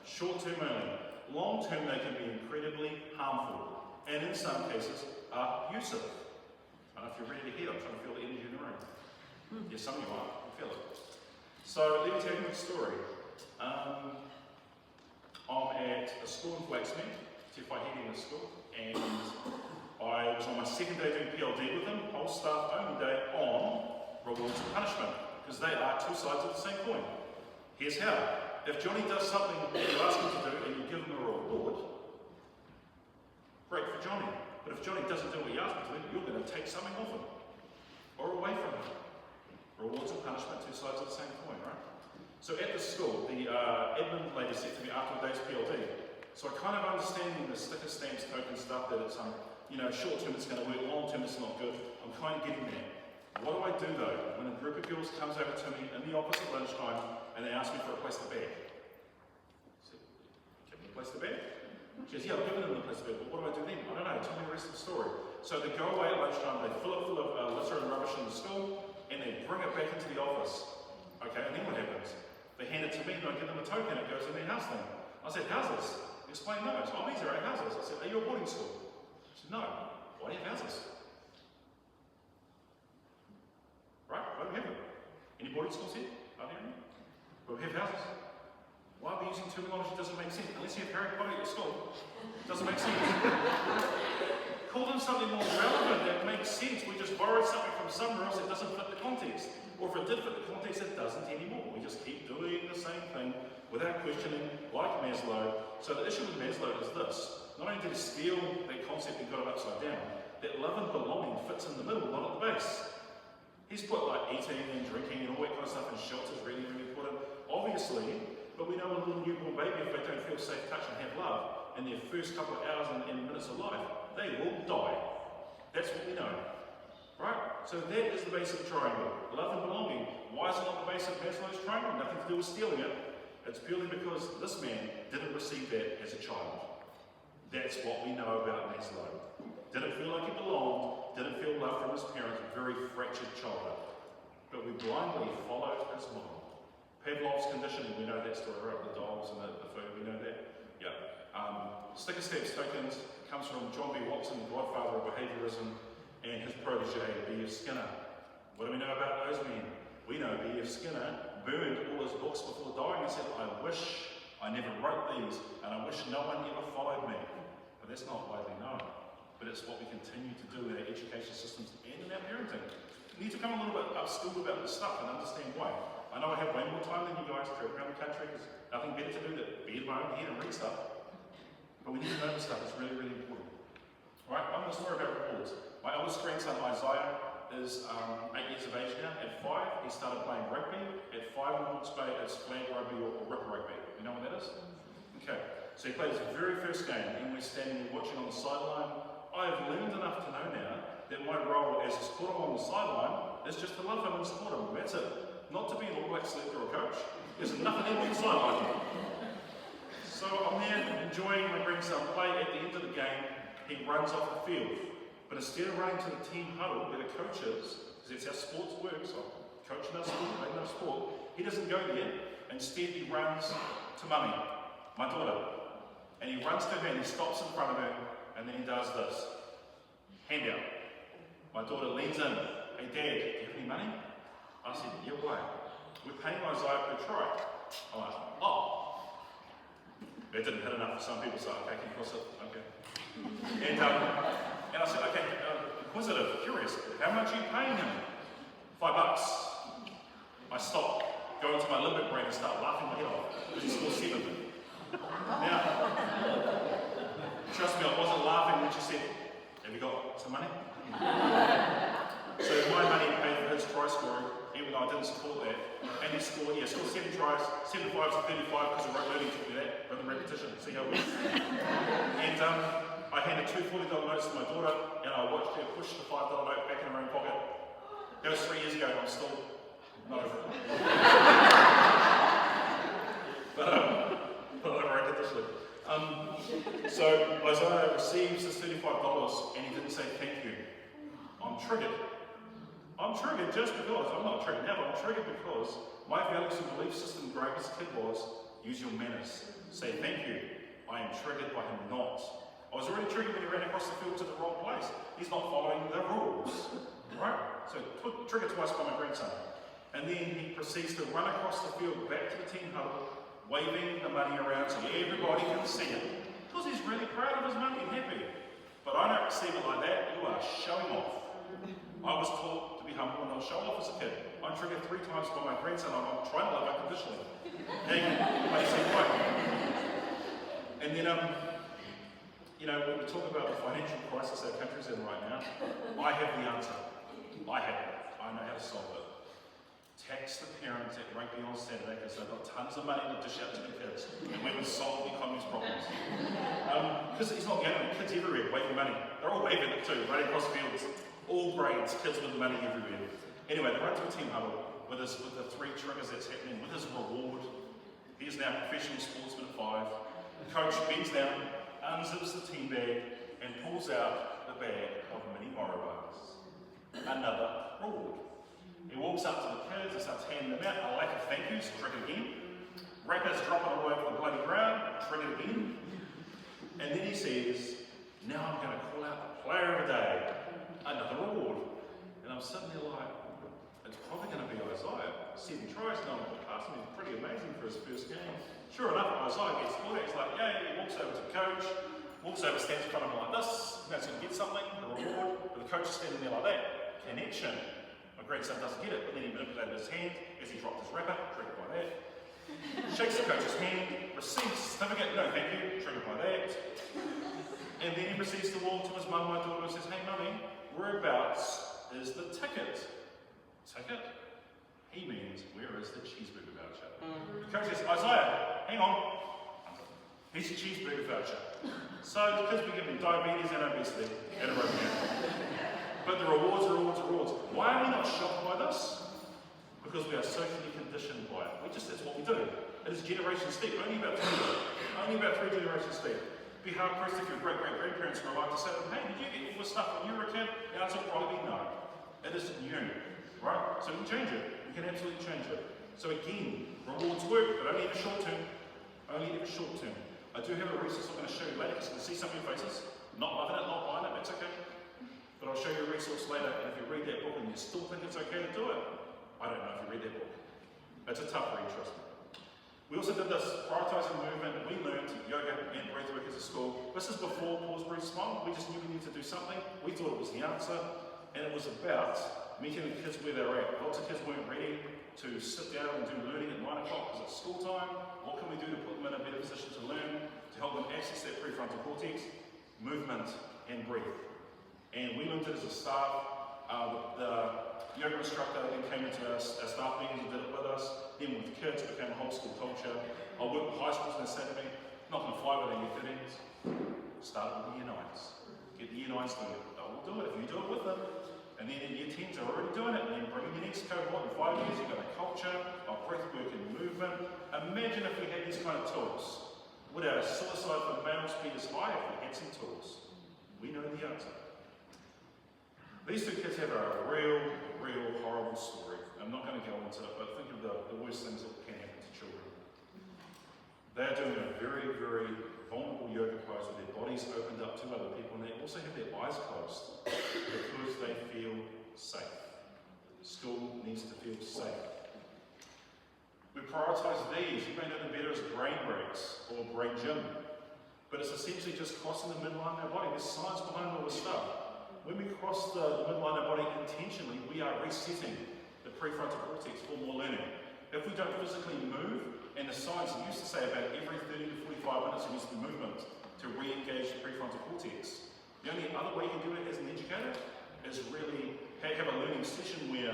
Speaker 1: Short-term only. Long-term, they can be incredibly harmful, and in some cases, abusive. I don't know if you're ready to hear. I'm trying to feel the energy in the room. Yes, some of you are. I feel it. So, let me tell you a story. I'm at a school in Blacksmith, TFI Heating in the school, and I was on my second day doing PLD with them, whole staff only day on rewards and punishment, because they are two sides of the same coin. Here's how. If Johnny does something that you ask him to do and you give him a reward, great for Johnny. But if Johnny doesn't do what you ask him to do, you're going to take something off him or away from him. Rewards and punishment, two sides of the same coin, right? So at the school, the admin lady said to me after the day's PLD, so I kind of understanding the sticker stamps, token stuff, that it's short term it's going to work, long term it's not good. I'm kind of getting there. What do I do though when a group of girls comes over to me in the office at lunchtime and they ask me for a place to bed? I said, give me a place to bed? She says, yeah, I've given them the place to bed, but what do I do then? I don't know, tell me the rest of the story. So they go away at lunchtime, they fill it full of litter and rubbish in the school, and they bring it back into the office. Okay, and then what happens? They hand it to me and I give them a token, it goes in their house thing. I said, houses? Explain those. Oh, these are our houses. I said, are you a boarding school? She said, no. Why do you have houses? Right? Why do we have them? Any boarding schools here? Are there any? But we have houses. Why are we using terminology that doesn't make sense? Unless you have Harry Potter at your school. It doesn't make sense. Call them something more relevant that makes sense. We just borrowed something from somewhere else that doesn't fit the context. Or if it did fit the context, it doesn't anymore. We just keep doing the same thing without questioning, like Maslow. So the issue with Maslow is this. Not only did he steal that concept and got it upside down, that love and belonging fits in the middle, not at the base. He's put like eating and drinking and all that kind of stuff, and shelter is really, really important. Obviously, but we know a little newborn baby, if they don't feel safe, touch and have love in their first couple of hours and minutes of life, they will die. That's what we know. Right? So that is the base of the triangle. Love and belonging. Why is it not the base of Maslow's triangle? Nothing to do with stealing it. It's purely because this man didn't receive that as a child. That's what we know about Maslow. Didn't feel like he belonged, didn't feel love from his parents, very fractured childhood. But we blindly followed his model. Pavlov's conditioning, we know that story, right? The dogs and the food, we know that. Yeah. Sticker stamps tokens comes from John B. Watson, the godfather of behaviorism, and his protege, B.F. Skinner. What do we know about those men? We know B.F. Skinner burned all his books before dying and said, I wish I never wrote these, and I wish no one ever followed me. But that's not widely known. But it's what we continue to do in our education systems and in our parenting. We need to come a little bit upskilled about this stuff and understand why. I know I have way more time than you guys to travel around the country. There's nothing better to do than be in my own head and read stuff. But we need to know this stuff. It's really, really important. Alright, one more story about rewards. My eldest grandson Isaiah is 8 years of age now. At 5, he started playing rugby. At 5 in Hawke's Bay, it's flag rugby or ripper rugby. You know what that is? Okay. So he played his very first game, and we're standing and watching on the sideline. I have learned enough to know now that my role as a supporter on the sideline is just to love him and support him. That's it. Not to be an All Black selector or coach. There's nothing in on the sideline. So I'm there enjoying my grandson play. At the end of the game, he runs off the field. But instead of running to the team huddle where the coach is, because that's how sports works, I'm coaching our sport, playing our sport, he doesn't go there. Instead, he runs to Mummy, my daughter. And he runs to her and he stops in front of her, and then he does this. Hand out. My daughter leans in. Hey Dad, do you have any money? I said, yeah, why? We're paying Isaiah per try. I'm like, oh. That didn't hit enough for some people, so okay, can you cross it? Okay. And I said, okay, inquisitive, curious, how much are you paying him? $5. I stop, go into my limbic brain and start laughing my head off, because he scored 7. Now, trust me, I wasn't laughing when she said, have you got some money? So my money paid for his try scoring, even though I didn't support that. And he scored 7 tries, 75 to 35, because of learning taught me that, rhythm repetition, see how it works. And I handed 2 $40 notes to my daughter, and I watched her push the $5 note back in her own pocket. That was 3 years ago, and I'm still not over it. But over it initially. So Isaiah receives this $35, and he didn't say thank you. I'm triggered. I'm triggered just because, I'm not triggered now, but I'm triggered because my values and belief system growing as a kid was, use your manners, say thank you. I am triggered by him not. I was already triggered when he ran across the field to the wrong place. He's not following the rules. Right? So triggered twice by my grandson. And then he proceeds to run across the field back to the team huddle, waving the money around so everybody can see it. Because he's really proud of his money and happy. But I don't receive it like that. You are showing off. I was taught to be humble and not show off as a kid. I'm triggered 3 times by my grandson. I'm trying to love unconditionally. And then, when we talk about the financial crisis our country's in right now, I have the answer. I know how to solve it. Tax the parents at rugby on Saturday because they've got tons of money to dish out to the kids, and we would solve the economy's problems. Because he's not getting kids everywhere waving money. They're all waving it too, running across fields. All grades, kids with money everywhere. Anyway, they run to a team huddle with the 3 triggers that's happening, with his reward. He is now a professional sportsman at 5. The coach bends down, unzips the team bag, and pulls out the bag of mini Moro bars. Another reward. He walks up to the kids and starts handing them out. A lack of thank yous, trick it again. Wrappers dropping all over the bloody ground, trick it again. And then he says, now I'm going to call out the player of the day, another award. And I'm sitting there like, it's probably going to be Isaiah. 7 tries, no one got past him. He's pretty amazing for his first game. Sure enough, Isaiah gets called out. He's like, yay, he walks over to coach, walks over, stands in front of him like this. He's going to get something, a reward. But the coach is standing there like that. Connection. My grandson doesn't get it, but then he manipulated his hand as he dropped his wrapper, triggered by that. Shakes the coach's hand, receives a certificate, no thank you, triggered by that. And then he proceeds to walk to his mum, my daughter, and says, hey mummy, whereabouts is the ticket? Ticket? He means, where is the cheeseburger voucher? The coach says, Isaiah, hang on. Here's your cheeseburger voucher. So the kids were given diabetes and obesity at a road But the rewards. Why are we not shocked by this? Because we are socially conditioned by it. That's what we do. It is generation steep, only about 3 generations steep. Be hard pressed if your great-great-grandparents were alive to say, hey, did you get all this stuff when you were a kid? The answer will probably be no. It is new, right? So we can change it. We can absolutely change it. So again, rewards work, but only in the short term. I do have a resource I'm going to show you later, because you can see some of your faces. Not loving it, not buying it, that's okay. But I'll show you a resource later, and if you read that book and you still think it's okay to do it, I don't know if you read that book. It's a tough read, trust me. We also did this prioritising movement. We learned yoga and breathwork as a school. This is before Pause, Breathe, Smile. We just knew we needed to do something. We thought it was the answer, and it was about meeting the kids where they're at. Lots of kids weren't ready to sit down and do learning at 9 o'clock because it's school time. What can we do to put them in a better position to learn, to help them access that prefrontal cortex, movement, and breathe? And we learned it as a staff. The yoga instructor then came into our staff meetings and did it with us. Then with kids, it became a whole school culture. I work with high schools and they say to me, not going to fly with the year 13s. Start with the year 9s. Get the year 9s doing it. They'll do it if you do it with them. And then the year 10s are already doing it. And then bring in the next cohort in 5 years, you've got a culture of breathwork and movement. Imagine if we had these kind of tools. Would our suicide for males be as high if we had some tools? We know the answer. These 2 kids have a real horrible story. I'm not going to go into it, but think of the worst things that can happen to children. They're doing a very vulnerable yoga pose with their bodies opened up to other people, and they also have their eyes closed because they feel safe. School needs to feel safe. We prioritise these. You may know them better as brain breaks or brain gym, but it's essentially just crossing the midline of our body. There's science behind all this stuff. When we cross the midline of our body intentionally, we are resetting the prefrontal cortex for more learning. If we don't physically move, and the science used to say about every 30 to 45 minutes there needs to be movement to re-engage the prefrontal cortex. The only other way you can do it as an educator is really have a learning session where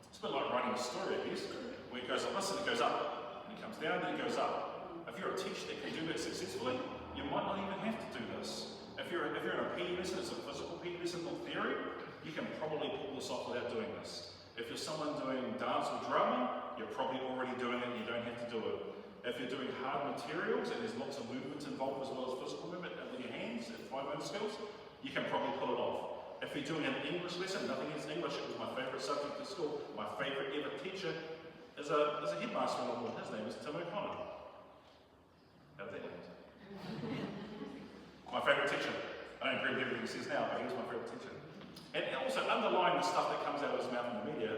Speaker 1: it's a bit like writing a story, I guess, where it goes like this and it goes up, and it comes down and it goes up. If you're a teacher that can do that successfully, you might not even have to do this. If you're in a PE lesson, it's a physical PE lesson, not theory, you can probably pull this off without doing this. If you're someone doing dance or drama, you're probably already doing it and you don't have to do it. If you're doing hard materials and there's lots of movements involved as well as physical movement with your hands and fine motor skills, you can probably pull it off. If you're doing an English lesson, nothing against English, it was my favourite subject at school. My favourite ever teacher is a headmaster in Northcote. His name is Tim O'Connor. How'd that land? My favourite teacher. I don't agree with everything he says now, but he was my favourite teacher. And also, underlying the stuff that comes out of his mouth in the media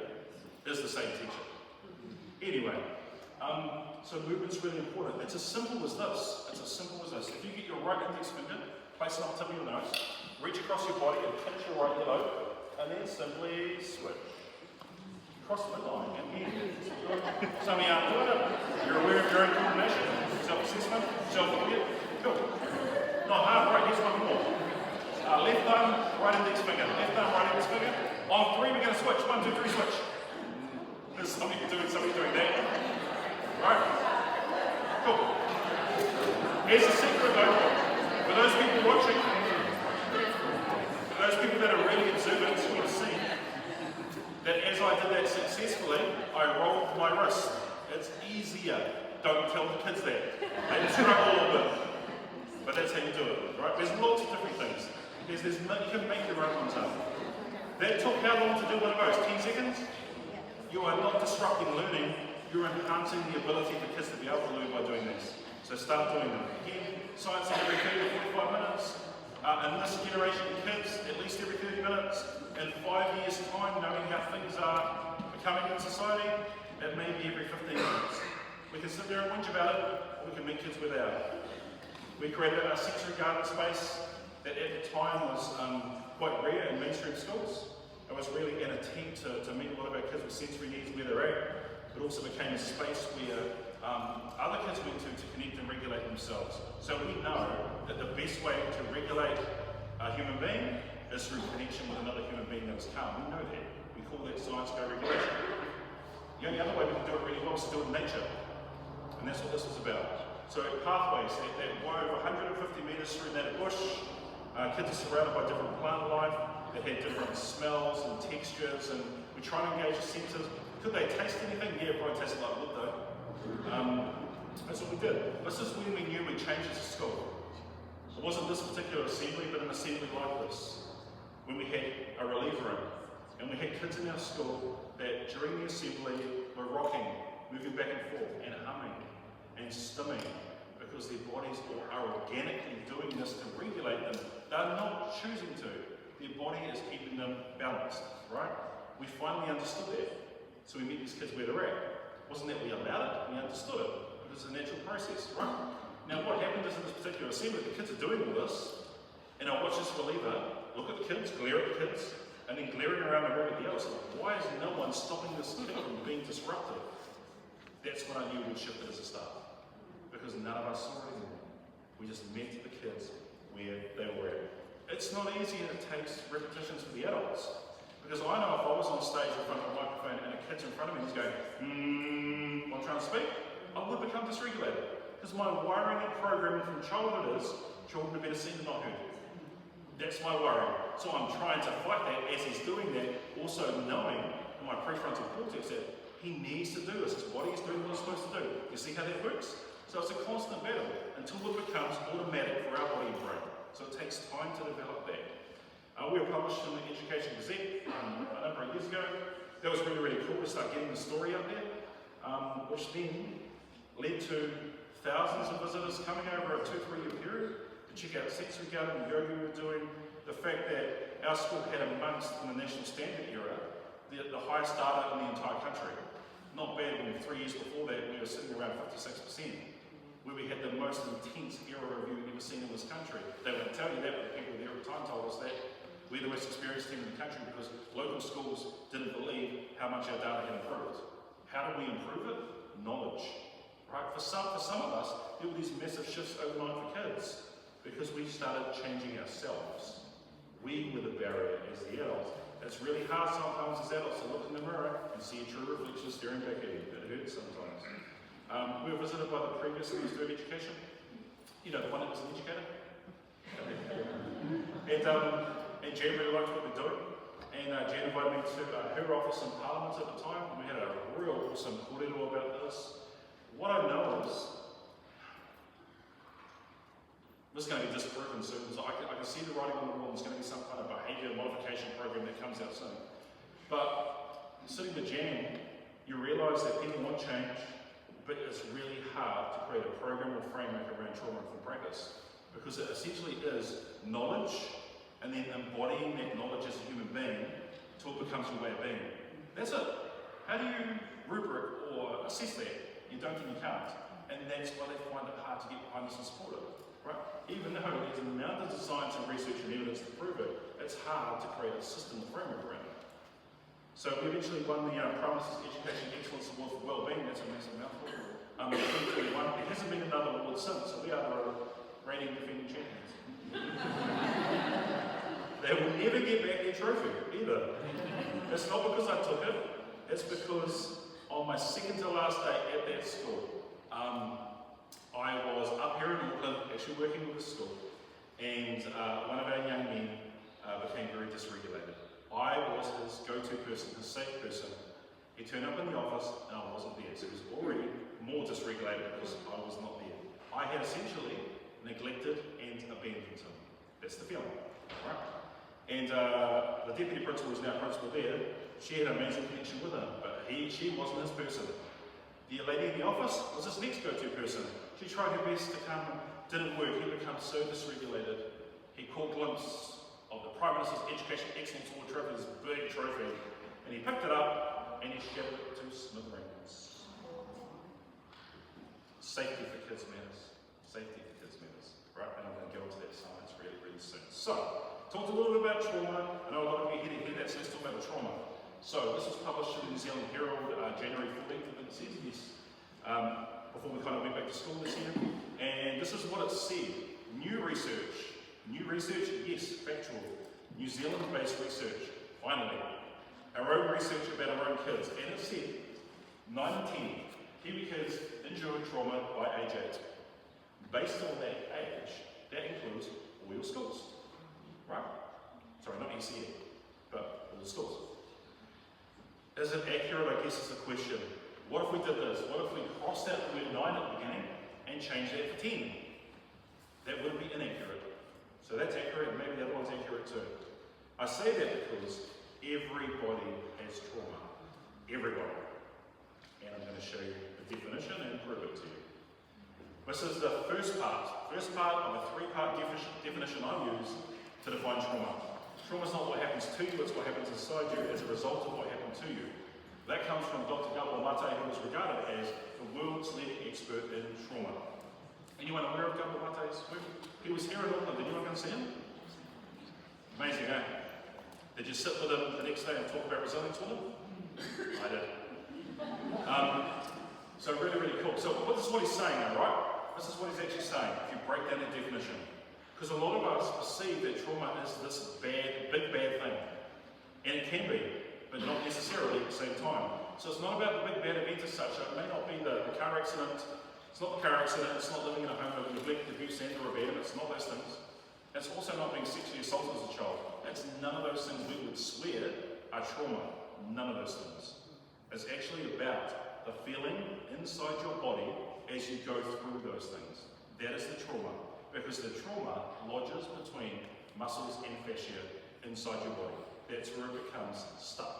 Speaker 1: is the same teacher. Anyway, so movement's really important. It's as simple as this. If you get your right index finger, place it on top of your nose, reach across your body and pinch your right earlobe, and then simply switch. Cross the midline and in. Some of you aren't doing it. You're aware of your own coordination, self-assessment, self-aware. Cool. Not hard, right, here's one more. Left arm, right index finger. Left arm, right index finger. On 3, we're going to switch. 1, 2, 3, switch. There's somebody doing that. Right? Cool. Here's the secret though. For those people watching, for those people that are really observant, you will see that as I did that successfully, I rolled my wrist. It's easier. Don't tell the kids that. They just struggle a little bit. But that's how you do it, right? There's lots of different things. You can make your own ones up. That took how long to do one of those? 10 seconds? You are not disrupting learning, you're enhancing the ability for kids to be able to learn by doing this. So start doing them. Again, science every 30 to 45 minutes. In this generation of kids, at least every 30 minutes. In 5 years' time, knowing how things are becoming in society, it may be every 15 minutes. We can sit there and whinge about it, or we can meet kids where they are. We created a sensory garden space that at the time was quite rare in mainstream schools. It was really an attempt to meet a lot of our kids with sensory needs where they're at. It also became a space where other kids went to connect and regulate themselves. So we know that the best way to regulate a human being is through connection with another human being that is calm. We know that. We call that science co-regulation. The only other way we can do it really well is to do it in nature. And that's what this is about. So pathways that wove 150 metres through that bush. Kids are surrounded by different plant life that had different smells and textures, and we try to engage the senses. Could they taste anything? Yeah, probably tasted like wood though. That's what we did. This is when we knew we'd change it to school. It wasn't this particular assembly, but an assembly like this, when we had a reliever in. And we had kids in our school that during the assembly were rocking, moving back and forth, and humming, and stimming, because their bodies are organically doing this to regulate them. They're not choosing to. Their body is keeping them balanced, right? We finally understood that. So we met these kids where they're at. Wasn't that we allowed it, we understood it. Because it's a natural process, right? Now what happened is in this particular assembly, the kids are doing all this, and I watch this reliever, look at the kids, glare at the kids, and then glaring around the room at the others. Like, why is no one stopping this kid from being disruptive? That's when I knew we'd shifted as a staff. Because none of us saw it anymore. We just met the kids where they were at. It's not easy, and it takes repetitions for the adults. Because I know if I was on stage in front of a microphone and a kid's in front of me and he's going, I'm trying to speak, I would become dysregulated. Because my wiring and programming from childhood is children are better seen than not heard. That's my worry. So I'm trying to fight that as he's doing that, also knowing in my prefrontal cortex that he needs to do this. His body is doing what it's supposed to do. You see how that works? So it's a constant battle until it becomes automatic for our body and brain. So it takes time to develop that. We were published in the Education Gazette a number of years ago. That was really, really cool to start getting the story up there, which then led to thousands of visitors coming over a 2-3 year period to check out sensory garden, the yoga we were doing, the fact that our school had amongst, in the national standard era, the highest data in the entire country. Not bad when 3 years before that we were sitting around 56%, where we had the most intense error review ever seen in this country. They wouldn't tell you that, but the people there at the time told us that. We're the most experienced team in the country because local schools didn't believe how much our data had improved. How do we improve it? Knowledge. Right? For some of us, there were these massive shifts overnight for kids because we started changing ourselves. We were the barrier as the adults. It's really hard sometimes as adults to look in the mirror and see a true reflection staring back at you. It hurts sometimes. We were visited by the previous Minister of Education. You know, the one that was an educator. And Jan really liked what we're doing. And Jan invited me to her office in Parliament at the time. We had a real awesome kōrero about this. What I know is, this is going to be disproven soon, so I can see the writing on the wall. There's going to be some kind of behaviour modification program that comes out soon. But sitting with Jan, you realise that people want change, but it's really hard to create a program or framework around trauma-informed practice, because it essentially is knowledge and then embodying that knowledge as a human being until it becomes your way of being. That's it. How do you rubric or assess that? You don't and you can't. And that's why they find it hard to get behind this and support it. Right? Even though there's mountains of science and research and evidence to prove it, it's hard to create a system or framework around it. So we eventually won the Prime Minister's Education Excellence Award for Wellbeing. That's a massive mouthful. In 2021, there hasn't been another award since, so we are the reigning defending champions. They will never get back their trophy, either. It's not because I took it, it's because on my second to last day at that school, I was up here in Auckland, actually working with the school, and one of our young men became very dysregulated. I was his go-to person, his safe person. He turned up in the office and I wasn't there, so he was already more dysregulated because I was not there. I had essentially neglected and abandoned him. That's the feeling, right? And the deputy principal is now principal there. She had an amazing connection with him, but she wasn't his person. The lady in the office was his next go-to person. She tried her best to come, didn't work. He became so dysregulated. He caught a glimpse of the Prime Minister's Education Excellence Award trophy, this big trophy, and he picked it up and he shattered it to smithereens. Safety for kids matters. Safety for kids matters. Right, and I'm going to go into that science really, really soon. So, talked a little bit about trauma. I know a lot of you here to hear that, so let's talk about the trauma. So, this was published in the New Zealand Herald, January 14th, I think it says, yes. Before we kind of went back to school this year. And this is what it said. New research, yes, factual. New Zealand-based research, finally. Our own research about our own kids. And it said, 9 in 10 Kiwi kids endure trauma by age 8. Based on that age, that includes all your schools. Right? Sorry, not ECE, but all the schools. Is it accurate, I guess, is the question. What if we did this? What if we crossed out the word 9 at the beginning and changed that for 10? That would be inaccurate. So that's accurate, and maybe the other one's accurate too. I say that because everybody has trauma. Everybody. And I'm going to show you the definition and prove it to you. This is the first part of a 3-part definition I use to define trauma. Trauma is not what happens to you, it's what happens inside you as a result of what happened to you. That comes from Dr. Kāpai Māori, who was regarded as the world's leading expert in trauma. Anyone aware of Kāpai Māori's work? He was here in Auckland. Did anyone go and see him? Amazing, eh? Did you sit with him the next day and talk about resilience with him? I did. So really, really cool. So this is what he's saying now, right? This is what he's actually saying, if you break down the definition. Because a lot of us perceive that trauma is this bad, big bad thing. And it can be, but not necessarily at the same time. So it's not about the big bad event as such. It may not be the car accident. It's not the car accident. It's not living in a home of neglect, abuse, and or abandonment. It's not those things. It's also not being sexually assaulted as a child. It's none of those things we would swear are trauma. None of those things. It's actually about the feeling inside your body as you go through those things. That is the trauma. Because the trauma lodges between muscles and fascia inside your body. That's where it becomes stuck.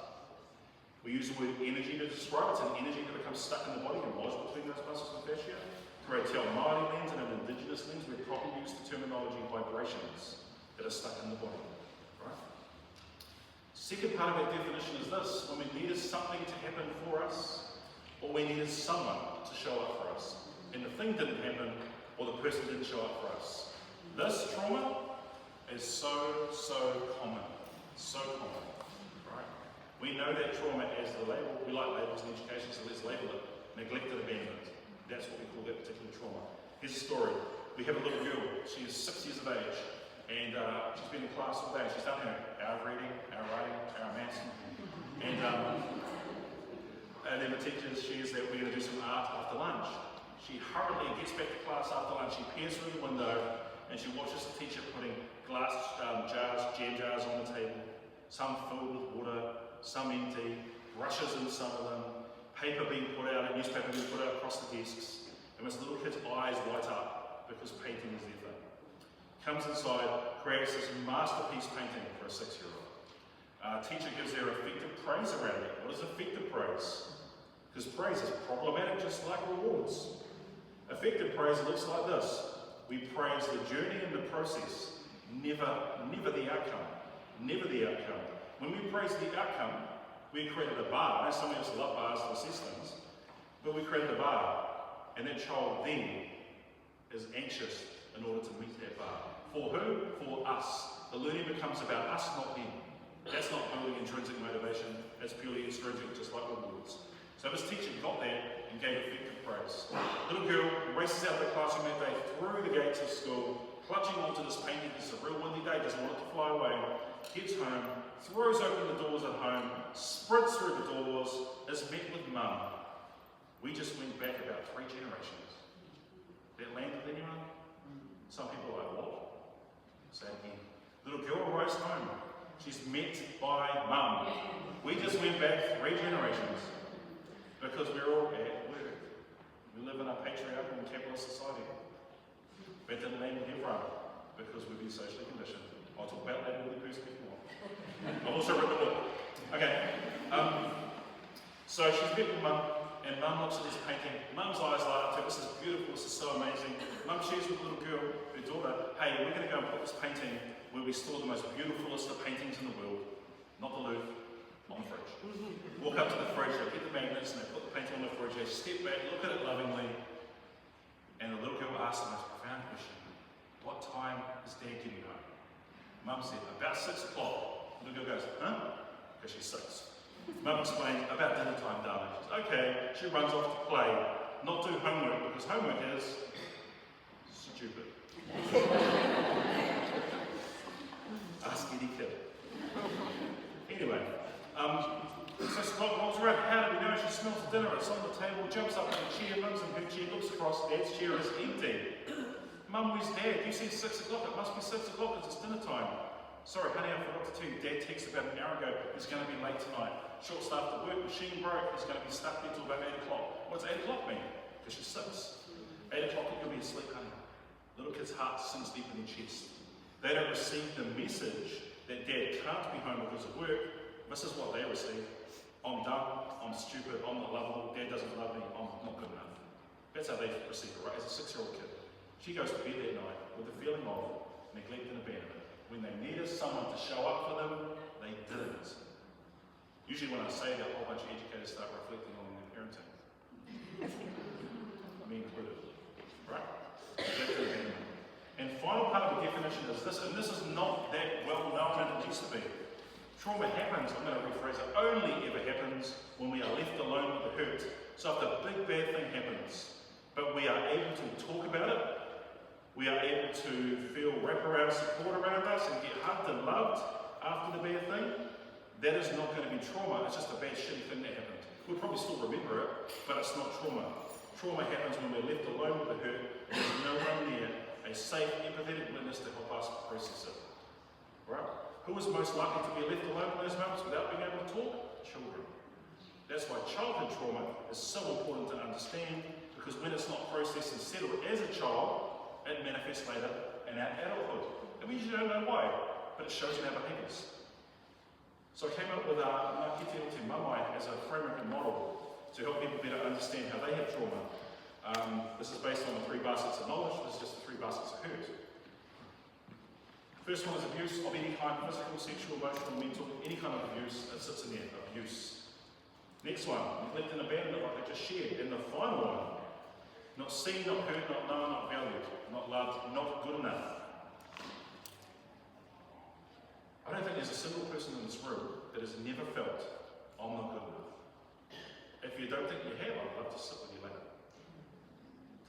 Speaker 1: We use the word energy to describe it. It's an energy that becomes stuck in the body and lodged between those muscles and fascia. For a Te Māori lens and an indigenous lens, we probably use the terminology vibrations that are stuck in the body. Right? Second part of that definition is this: when we needed something to happen for us, or we needed someone to show up for us, and the thing didn't happen, or the person didn't show up for us. This trauma is so common. So common. Right? We know that trauma as the label. We like labels in education, so let's label it neglected abandonment. That's what we call that particular trauma. Here's a story. We have a little girl. She is 6 years of age, and she's been in class all day. She's done our reading, our writing, our maths, and then the teacher shares that we're going to do some art after lunch. She hurriedly gets back to class after lunch. She peers through the window and she watches the teacher putting glass jars, jam jars on the table, some filled with water, some empty, brushes in some of them, paper being put out, and newspaper being put out across the desks. And this little kid's eyes light up because painting is their thing. Comes inside, creates this masterpiece painting for a 6-year-old. Teacher gives her effective praise around it. What is effective praise? Because praise is problematic just like rewards. Effective praise looks like this. We praise the journey and the process, never the outcome. Never the outcome. When we praise the outcome, we created a bar. I know some of us love bars to assess things, but we created a bar, and that child then is anxious in order to meet that bar. For who? For us. The learning becomes about us, not them. That's not building intrinsic motivation, that's purely extrinsic, just like rewards. So this teacher got that and gave effective praise. Little girl races out of the classroom that day, through the gates of school, clutching onto this painting. It's a real windy day, doesn't want it to fly away. Gets home, throws open the doors at home, sprints through the doors, is met with mum. We just went back about 3 generations. That landed anyone? Some people are like, what? Say it again. Little girl arrives home. She's met by mum. We just went back 3 generations. Because we're all at work. We live in a patriarchal and capitalist society. That didn't land with everyone because we've been socially conditioned. I'll talk about that in the person if you want. get with Mum, and Mum looks at this painting. Mum's eyes light up to it. This is beautiful, this is so amazing. Mum shares with the little girl, her daughter, hey, we're going to go and put this painting where we store the most beautifulest of paintings in the world, not the Louvre, on the fridge. Walk up to the fridge, they get the magnets, and they put the painting on the fridge, they step back, look at it lovingly, and the little girl asks the most profound question: what time is Dad getting home? Mum said, about 6 o'clock. The little girl goes, huh? Because she's 6. Mum explains, about dinner time, darling. She says, okay. She runs off to play, not do homework, because homework is stupid. Ask any kid. Anyway, so Scott walks around. How do we know? She smells the dinner, it's on the table, jumps up in the chair, Mum's in her chair, looks across, Dad's chair is empty. Mum, where's Dad? You said 6 o'clock, it must be 6 o'clock because it's dinner time. Sorry, honey, I forgot to tell you, Dad texted about an hour ago, he's going to be late tonight. Short staff at work, machine broke, he's going to be stuck there till about 8 o'clock. What's 8 o'clock mean? Because she's 6. 8 o'clock, you'll be asleep, honey. Little kids' hearts sinks deep in their chest. They don't receive the message that Dad can't be home because of work. This is what they receive. I'm dumb, I'm stupid, I'm not lovable, Dad doesn't love me, I'm not good enough. That's how they receive it, right? As a 6-year-old kid. She goes to bed that night with the feeling of neglect and abandonment. When they needed someone to show up for them, they didn't. Usually when I say that, a whole bunch of educators start reflecting on their parenting. Me included. Right? And final part of the definition is this, and this is not that well known as it needs to be. Trauma happens, I'm going to rephrase it, only ever happens when we are left alone with the hurt. So if the big bad thing happens, but we are able to talk about it, we are able to feel wraparound support around us and get hugged and loved after the bad thing, that is not going to be trauma, it's just a bad shitty thing that happened. We'll probably still remember it, but it's not trauma. Trauma happens when we're left alone with the hurt, and there's no one there, a safe, empathetic witness to help us process it. Right? Who is most likely to be left alone in those moments without being able to talk? Children. That's why childhood trauma is so important to understand, because when it's not processed and settled as a child, it manifests later in our adulthood. And we usually don't know why, but it shows in our behaviours. So I came up with Ngā Kite o Te Mamai as a framework and model to help people better understand how they have trauma. This is based on the 3 baskets of knowledge, this is just the 3 baskets of hurt. First one is abuse of any kind, physical, sexual, emotional, mental, any kind of abuse, it sits in there, abuse. Next one, neglect and abandonment, like I just shared. And the final one, not seen, not heard, not known, not valued, not loved, not good enough. I don't think there's a single person in this room that has never felt, I'm not good enough. If you don't think you have, I'd love to sit with you later.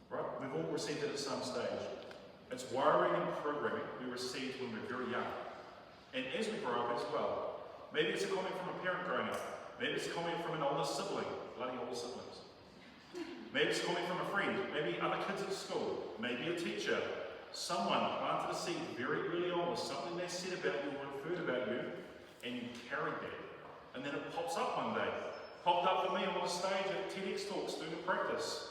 Speaker 1: Right? We've all received it at some stage. It's wiring and programming we received when we're very young. And as we grow up as well, maybe it's a comment from a parent growing up. Maybe it's a comment from an older sibling, bloody older siblings. Maybe it's a comment from a friend, maybe other kids at school, maybe a teacher. Someone planted a seed very early on with something they said about you or inferred about you, and you carried that. And then it pops up one day. Popped up for me on the stage at TEDx talks doing a practice.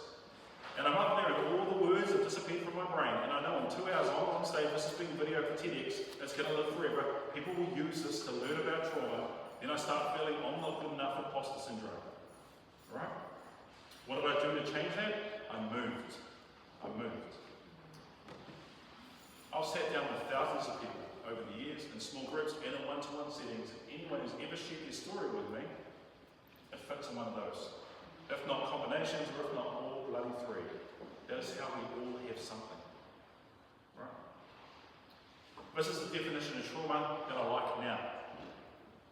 Speaker 1: And I'm up there and all the words have disappeared from my brain. And I know in 2 hours on stage, this is being video for TEDx, it's going to live forever. People will use this to learn about trauma. Then I start feeling I'm not good enough, imposter syndrome. Right? What did I do to change that? I moved. I've sat down with thousands of people over the years in small groups and in one-to-one settings. Anyone who's ever shared their story with me, it fits in one of those. If not combinations, or if not all bloody 3. That is how we all have something. Right? This is the definition of trauma that I like now,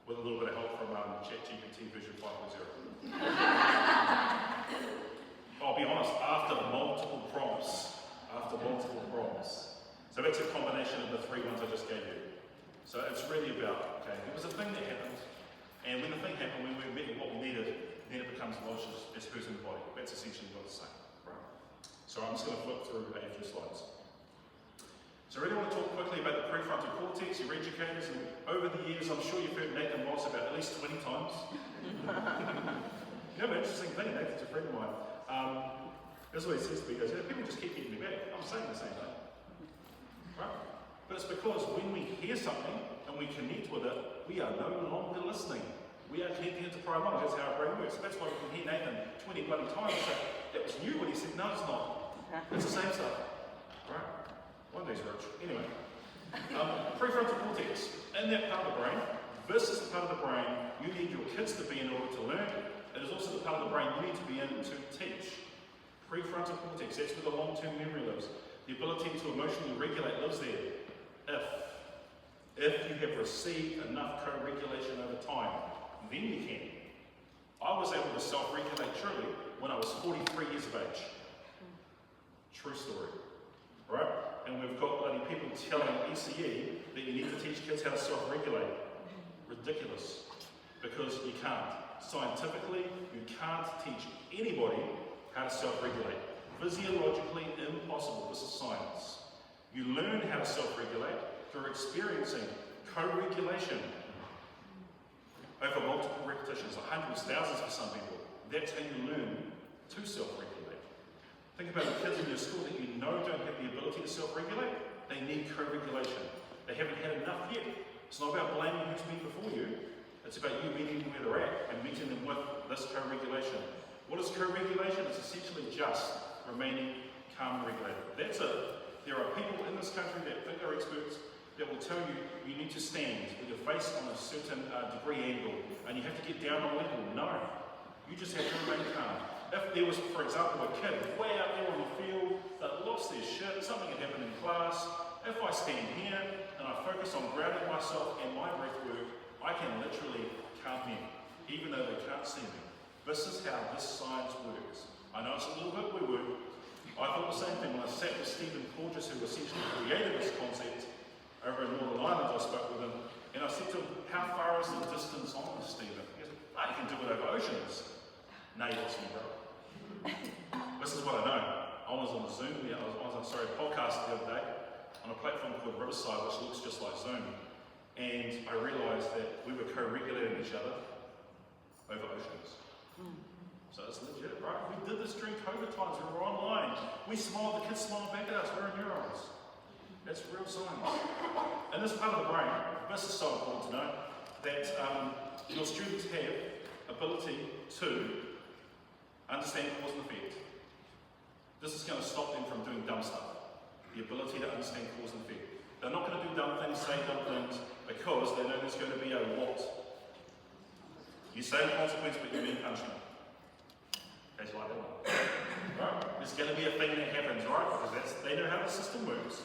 Speaker 1: with a little bit of help from ChatGPT version 5.0. I'll be honest, after multiple prompts. So that's a combination of the 3 ones I just gave you. So it's really about, okay, there was a thing that happened, and when the thing happened, when we met what we needed, then it becomes lodged as who's in the body. That's essentially what it's saying, right? So I'm just going to flip through a few slides. So I really want to talk quickly about the prefrontal cortex, your educators, and over the years, I'm sure you've heard Nathan Moss about at least 20 times. You know, an interesting thing, Nathan's a friend of mine. That's what he says to me, he goes, people just keep getting me back. I'm saying the same thing. Right? But it's because when we hear something and we connect with it, we are no longer listening. We are connecting into prior knowledge. That's how our brain works. That's why we can hear Nathan 20 bloody times and say, that was new, but he said, no, it's not. It's the same stuff. Right? One day's rich. Anyway. Prefrontal cortex. In that part of the brain, this is the part of the brain you need your kids to be in order to learn. It is also the part of the brain you need to be in to teach. Prefrontal cortex, that's where the long-term memory lives. The ability to emotionally regulate lives there. If you have received enough co-regulation over time, then you can. I was able to self-regulate truly when I was 43 years of age. True story. Right? And we've got bloody people telling ECE that you need to teach kids how to self-regulate. Ridiculous. Because you can't. Scientifically, you can't teach anybody how to self-regulate. Physiologically impossible. This is science. You learn how to self-regulate through experiencing co-regulation over multiple repetitions, hundreds, thousands for some people. That's how you learn to self-regulate. Think about the kids in your school that you know don't have the ability to self-regulate. They need co-regulation. They haven't had enough yet. It's not about blaming who's been before you. It's about you meeting them where they're at and meeting them with this co-regulation. What is co-regulation? It's essentially just remaining calm and regulated. That's it. There are people in this country that think they're experts that will tell you you need to stand with your face on a certain degree angle and you have to get down on level. No. You just have to remain calm. If there was, for example, a kid way out there on the field that lost their shit, something had happened in class, if I stand here and I focus on grounding myself and my breath work, I can literally calm them, even though they can't see me. This is how this science works. I know it's a little bit woo-woo. I thought the same thing when I sat with Stephen Porges, who essentially created this concept over in Northern Ireland. I spoke with him, and I said to him, how far is the distance on this, Stephen? He goes, oh, you can do it over oceans. No, you lost me, bro. This is what I know. I was on a Zoom, I was on a podcast the other day on a platform called Riverside, which looks just like Zoom. And I realised that we were co-regulating each other over oceans. So it's legit, right? We did this during COVID times, we were online. We smiled, the kids smiled back at us, we're in neurons. That's real science. In this part of the brain, this is so important to know, that your students have ability to understand cause and effect. This is going to stop them from doing dumb stuff. The ability to understand cause and effect. They're not going to do dumb things, say dumb things, because they know there's going to be a what. You say a consequence, but you mean punishment. That's like that one. Right? There's going to be a thing that happens, right? Because they know how the system works.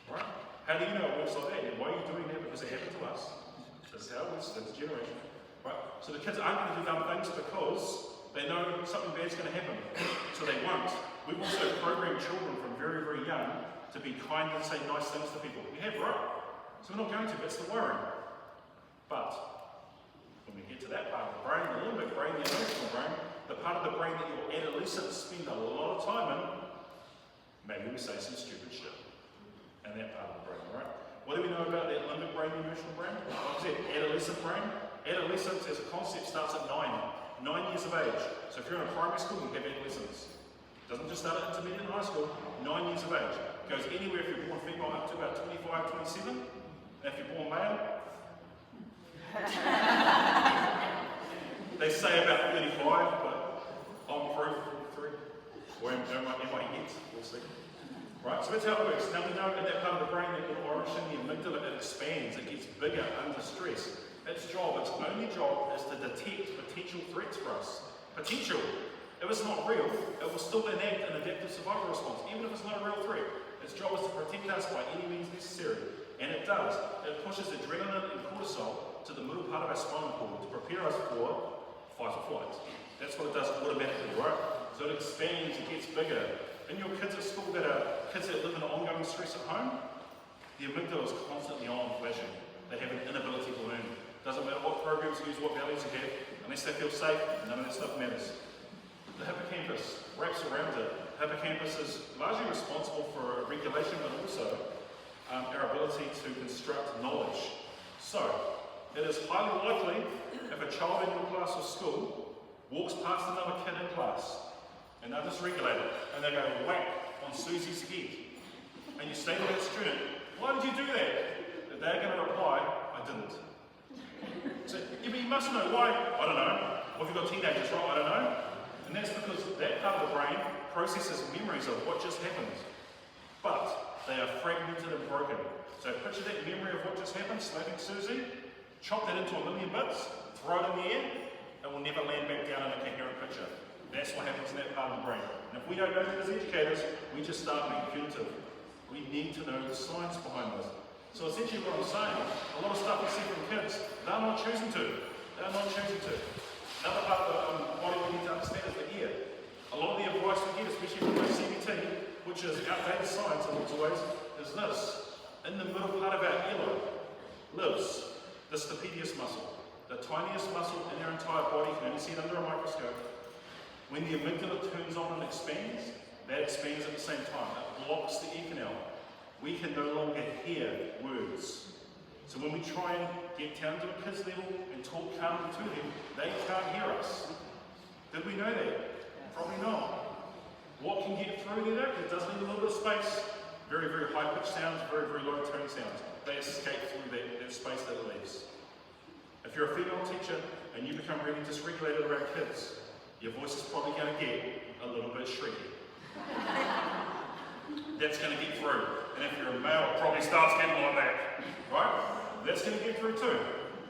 Speaker 1: Right? How do you know it works like that? Why are you doing that? Because it happened to us. This is how it works, that's generation. Right? So the kids aren't going to do dumb things because they know something bad's going to happen. So they won't. We've also programmed children from very, very young to be kind and say nice things to people. We have, right? So we're not going to, that's the worry. But when we get to that part of the brain, the limbic brain, the emotional brain, the part of the brain that your adolescents spend a lot of time in, maybe we say some stupid shit in that part of the brain, right? What do we know about that limbic brain, the emotional brain? Like I said, adolescent brain. Adolescence as a concept starts at 9 years of age. So if you're in a primary school, you have adolescence. It doesn't just start at intermediate and high school, 9 years of age. It goes anywhere if you're born female up to about 25, 27. And if you're born male, they say about 35, but I'm proof 43. Or am I yet? We'll see. Right, so that's how it works. Now we know in that part of the brain, that little orange in the amygdala, it expands, it gets bigger under stress. Its only job is to detect potential threats for us. Potential. If it's not real, it will still enact an adaptive survival response, even if it's not a real threat. Its job is to protect us by any means necessary. And it does. It pushes adrenaline and cortisol to the middle part of our spinal cord to prepare us for fight or flight. That's what it does automatically, right? So it expands, it gets bigger. In your kids at school that are kids that live in ongoing stress at home, the amygdala is constantly on flashing. They have an inability to learn. Doesn't matter what programs you use, what values you have, unless they feel safe, none of that stuff matters. The hippocampus wraps around it. Hippocampus is largely responsible for regulation, but also our ability to construct knowledge. So, it is highly likely if a child in your class or school walks past another kid in class, and they're dysregulated, and they go whack on Susie's head, and you say to that student, "Why did you do that?" They're going to reply, "I didn't." So, you must must know why. I don't know. Well, if you've got teenagers, right? I don't know. And that's because that part of the brain processes memories of what just happened. But they are fragmented and broken. So picture that memory of what just happened, slapping Susie, chop that into a million bits, throw it in the air, it will never land back down in a coherent picture. That's what happens in that part of the brain. And if we don't know that as educators, we just start being punitive. We need to know the science behind this. So essentially what I'm saying, a lot of stuff we see from kids, they're not choosing to. They're not choosing to. Another part of the body we need to understand is the ear. A lot of the advice we get, especially from the CBT, which is outdated science in lots of ways, is this. In the middle part of our earlobe lives the stapedius muscle, the tiniest muscle in our entire body. You can only see it under a microscope. When the amygdala turns on and expands, that expands at the same time. It blocks the ear canal. We can no longer hear words. So when we try and get down to a kid's level and talk calmly to them, they can't hear us. Did we know that? Probably not. What can get through there though? It does need a little bit of space. Very, very high-pitched sounds, very, very low-tone sounds. They escape through that space that it leaves. If you're a female teacher and you become really dysregulated around kids, your voice is probably going to get a little bit shrieky. That's going to get through. And if you're a male, it probably starts getting like that. Right? That's going to get through too.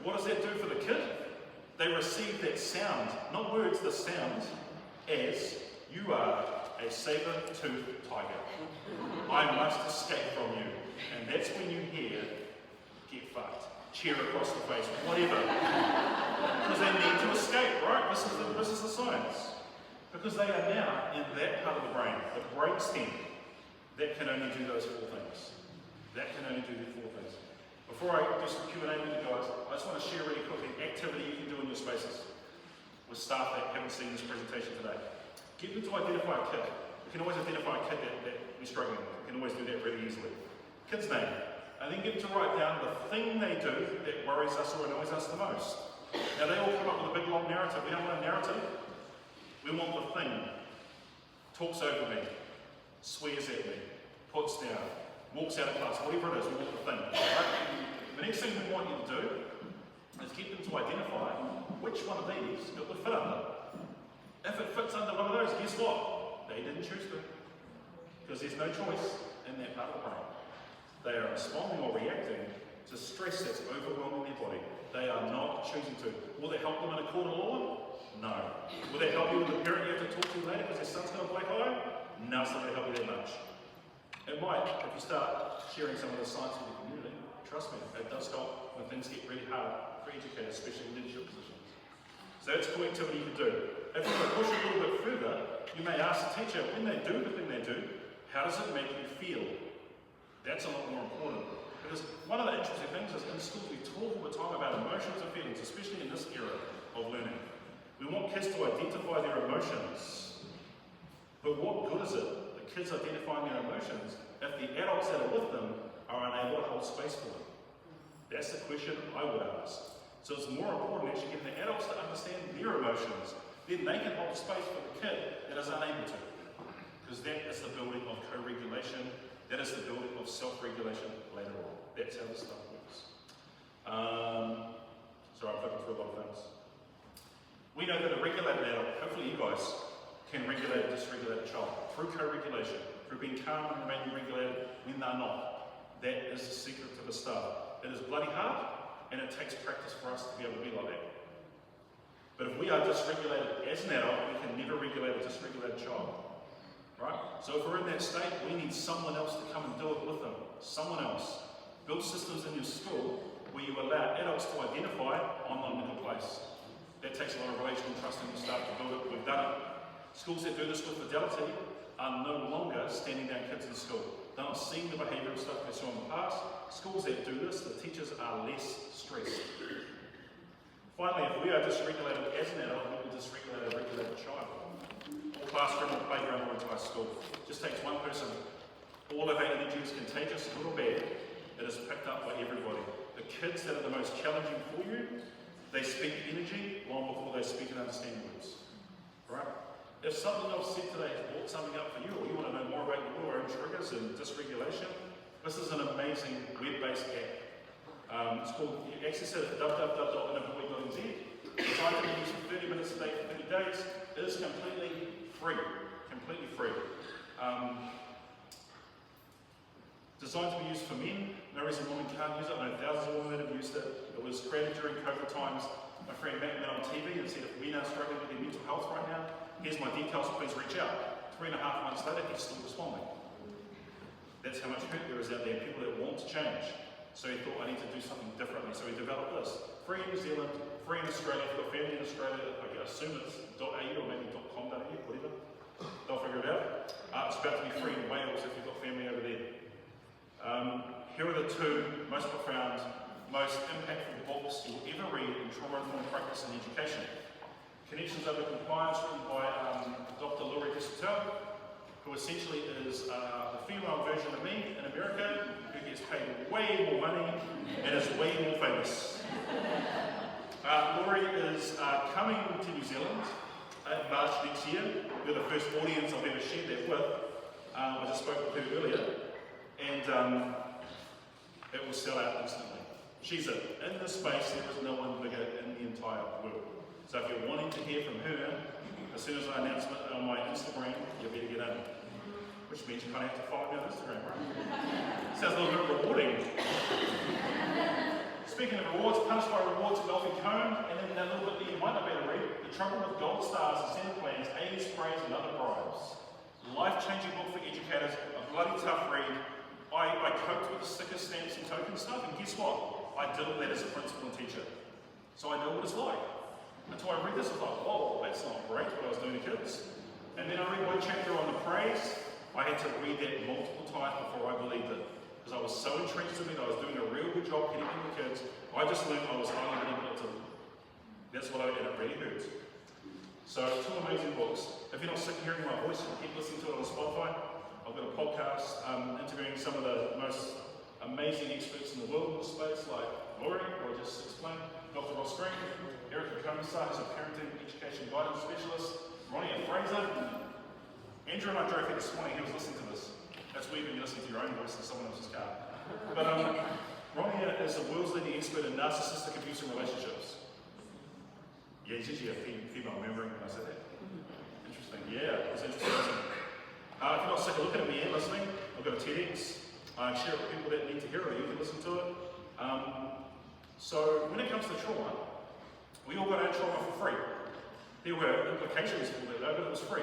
Speaker 1: What does that do for the kid? They receive that sound, not words, the sound, as you are a saber-toothed tiger. I must escape from you. And that's when you hear, get fucked, cheer across the face, whatever. Because they need to escape, right? This is the science. Because they are now in that part of the brain, the brainstem, that can only do those four things. That can only do the four things. Before I do some Q&A with you guys, I just want to share really quickly an activity you can do in your spaces with staff that haven't seen this presentation today. Get them to identify a kid. We can always identify a kid that we're struggling with. We can always do that really easily. Kid's name. And then get them to write down the thing they do that worries us or annoys us the most. Now they all come up with a big long narrative. We don't want a narrative. We want the thing. Talks over me. Swears at me. Puts down. Walks out of class. Whatever it is, we want the thing. Right? The next thing we want you to do is get them to identify which one of these it would fit under. If it fits under one of those, guess what? They didn't choose to. Because there's no choice in that part of the brain. They are responding or reacting to stress that's overwhelming their body. They are not choosing to. Will that help them in a court of law? No. Will that help you with the parent you have to talk to later because their son's got a black eye? No, it's not going to help you that much. It might, if you start sharing some of the science with the community. Trust me, it does help when things get really hard for educators, especially in leadership positions. So that's a cool activity you can do. If you want to push a little bit further, you may ask the teacher, when they do the thing they do, how does it make you feel? That's a lot more important. Because one of the interesting things is in schools we talk all the time about emotions and feelings, especially in this era of learning. We want kids to identify their emotions. But what good is it, the kids identifying their emotions, if the adults that are with them are unable to hold space for them? That's the question I would ask. So it's more important actually getting the adults to understand their emotions. Then they can hold space for the kid that is unable to. Because that is the building of co-regulation. That is the building of self-regulation later on. That's how this stuff works. Sorry, I'm flipping through a lot of things. We know that a regulated adult, hopefully you guys, can regulate a dysregulated child through co-regulation, through being calm and remaining regulated when they're not. That is the secret to the stuff. It is bloody hard, and it takes practice for us to be able to be like that. But if we are dysregulated as an adult, we can never regulate a dysregulated child. Right? So if we're in that state, we need someone else to come and do it with them. Someone else. Build systems in your school where you allow adults to identify, I'm not in a good place. That takes a lot of relational trust in your staff to build it. We've done it. Schools that do this with fidelity are no longer standing down kids in school. They're not seeing the behavioural stuff they saw in the past. Schools that do this, the teachers are less stressed. Finally, if we are dysregulated as an adult, we will dysregulate a regulated child. Or classroom or playground or entire school. It just takes one person. All of our energy is contagious, good or bad. It is picked up by everybody. The kids that are the most challenging for you, they speak energy long before they speak and understand words. Right? If something else said today has brought something up for you, or you want to know more about your own triggers and dysregulation, this is an amazing web-based app. It's called, you access it at www.innovoid.nz. designed to be used for 30 minutes a day for 30 days, is completely free. Completely free. Designed to be used for men. No reason women can't use it. I know thousands of women that have used it. It was created during COVID times. My friend Matt went on TV and said, if men are struggling with their mental health right now, here's my details, please reach out. 3.5 months later, he's still responding. That's how much hurt there is out there, people that want to change. So he thought, I need to do something differently. So he developed this. Free in New Zealand, free in Australia. If you've got family in Australia, I assume it's .au or maybe .com.au, whatever. They'll figure it out. It's about to be free in Wales if you've got family over there. Here are the two most profound, most impactful books you'll ever read in trauma-informed practice and education. Connections Over Compliance, written by Dr. Laurie Desautel, who essentially is the female version of me in America, who gets paid way more money and is way more famous. Laurie is coming to New Zealand in March next year. You're the first audience I've ever shared that with. I just spoke with her earlier, and it will sell out instantly. She's it. In this space, there is no one bigger in the entire world. So if you're wanting to hear from her, as soon as I announce it on my Instagram, you better get in. Which means you kind of have to follow me on Instagram, right? Sounds a little bit rewarding. Speaking of rewards, Punished by Rewards, Wealthy Cone, and then that little bit that you might not be able to read, The Trouble with Gold Stars, Incentive Plans, 80s Praise, and Other Bribes. Life-changing book for educators, a bloody tough read. I coped with the sticker stamps and token stuff, and guess what? I did all that as a principal and teacher. So I know what it's like. Until I read this, I was like, whoa, that's not great, what I was doing to kids. And then I read one chapter on the praise. I had to read that multiple times before I believed it. Because I was so entrenched in it, I was doing a real good job getting in the kids. I just learned I was highly manipulative. That's what and it really hurts. So, two amazing books. If you're not sick of hearing my voice, keep listening to it on Spotify. I've got a podcast interviewing some of the most amazing experts in the world in this space, like Laurie, who I just explained, Dr. Ross Green, Erica Komisar, who's a parenting education guidance specialist, Ronnie Fraser. Andrew and I drove here this morning, he was listening to this. That's weird when you listen to your own voice in someone else's car. But Ronnie is the world's leading expert in narcissistic abuse and relationships. Yeah, he's usually a female membrane when I said that. Interesting, yeah, it's interesting. If you're not sick of looking at me and listening, I've got a TEDx. I share it with people that need to hear it, you can listen to it. So when it comes to trauma, we all got our trauma for free. There were implications for that though, but it was free.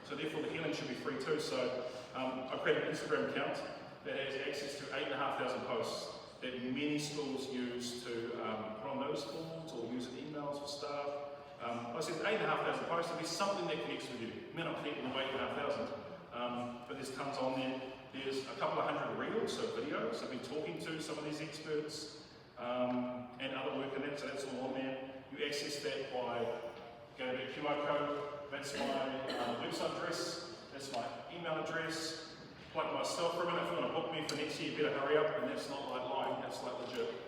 Speaker 1: So therefore the healing should be free too. So I created an Instagram account that has access to 8,500 posts that many schools use to put on those forms or use in emails for staff. I said 8,500 posts, there'll be something that connects with you. It may not connect with 8,500, but there's tons on there. There's a couple of hundred reels, so videos. I've been talking to some of these experts and other work in that, so that's all on there. You access that by going to the QR code. That's my website address, that's my email address. Plug myself for a minute. If you want to book me for next year, you better hurry up, and that's not like lying, that's like legit.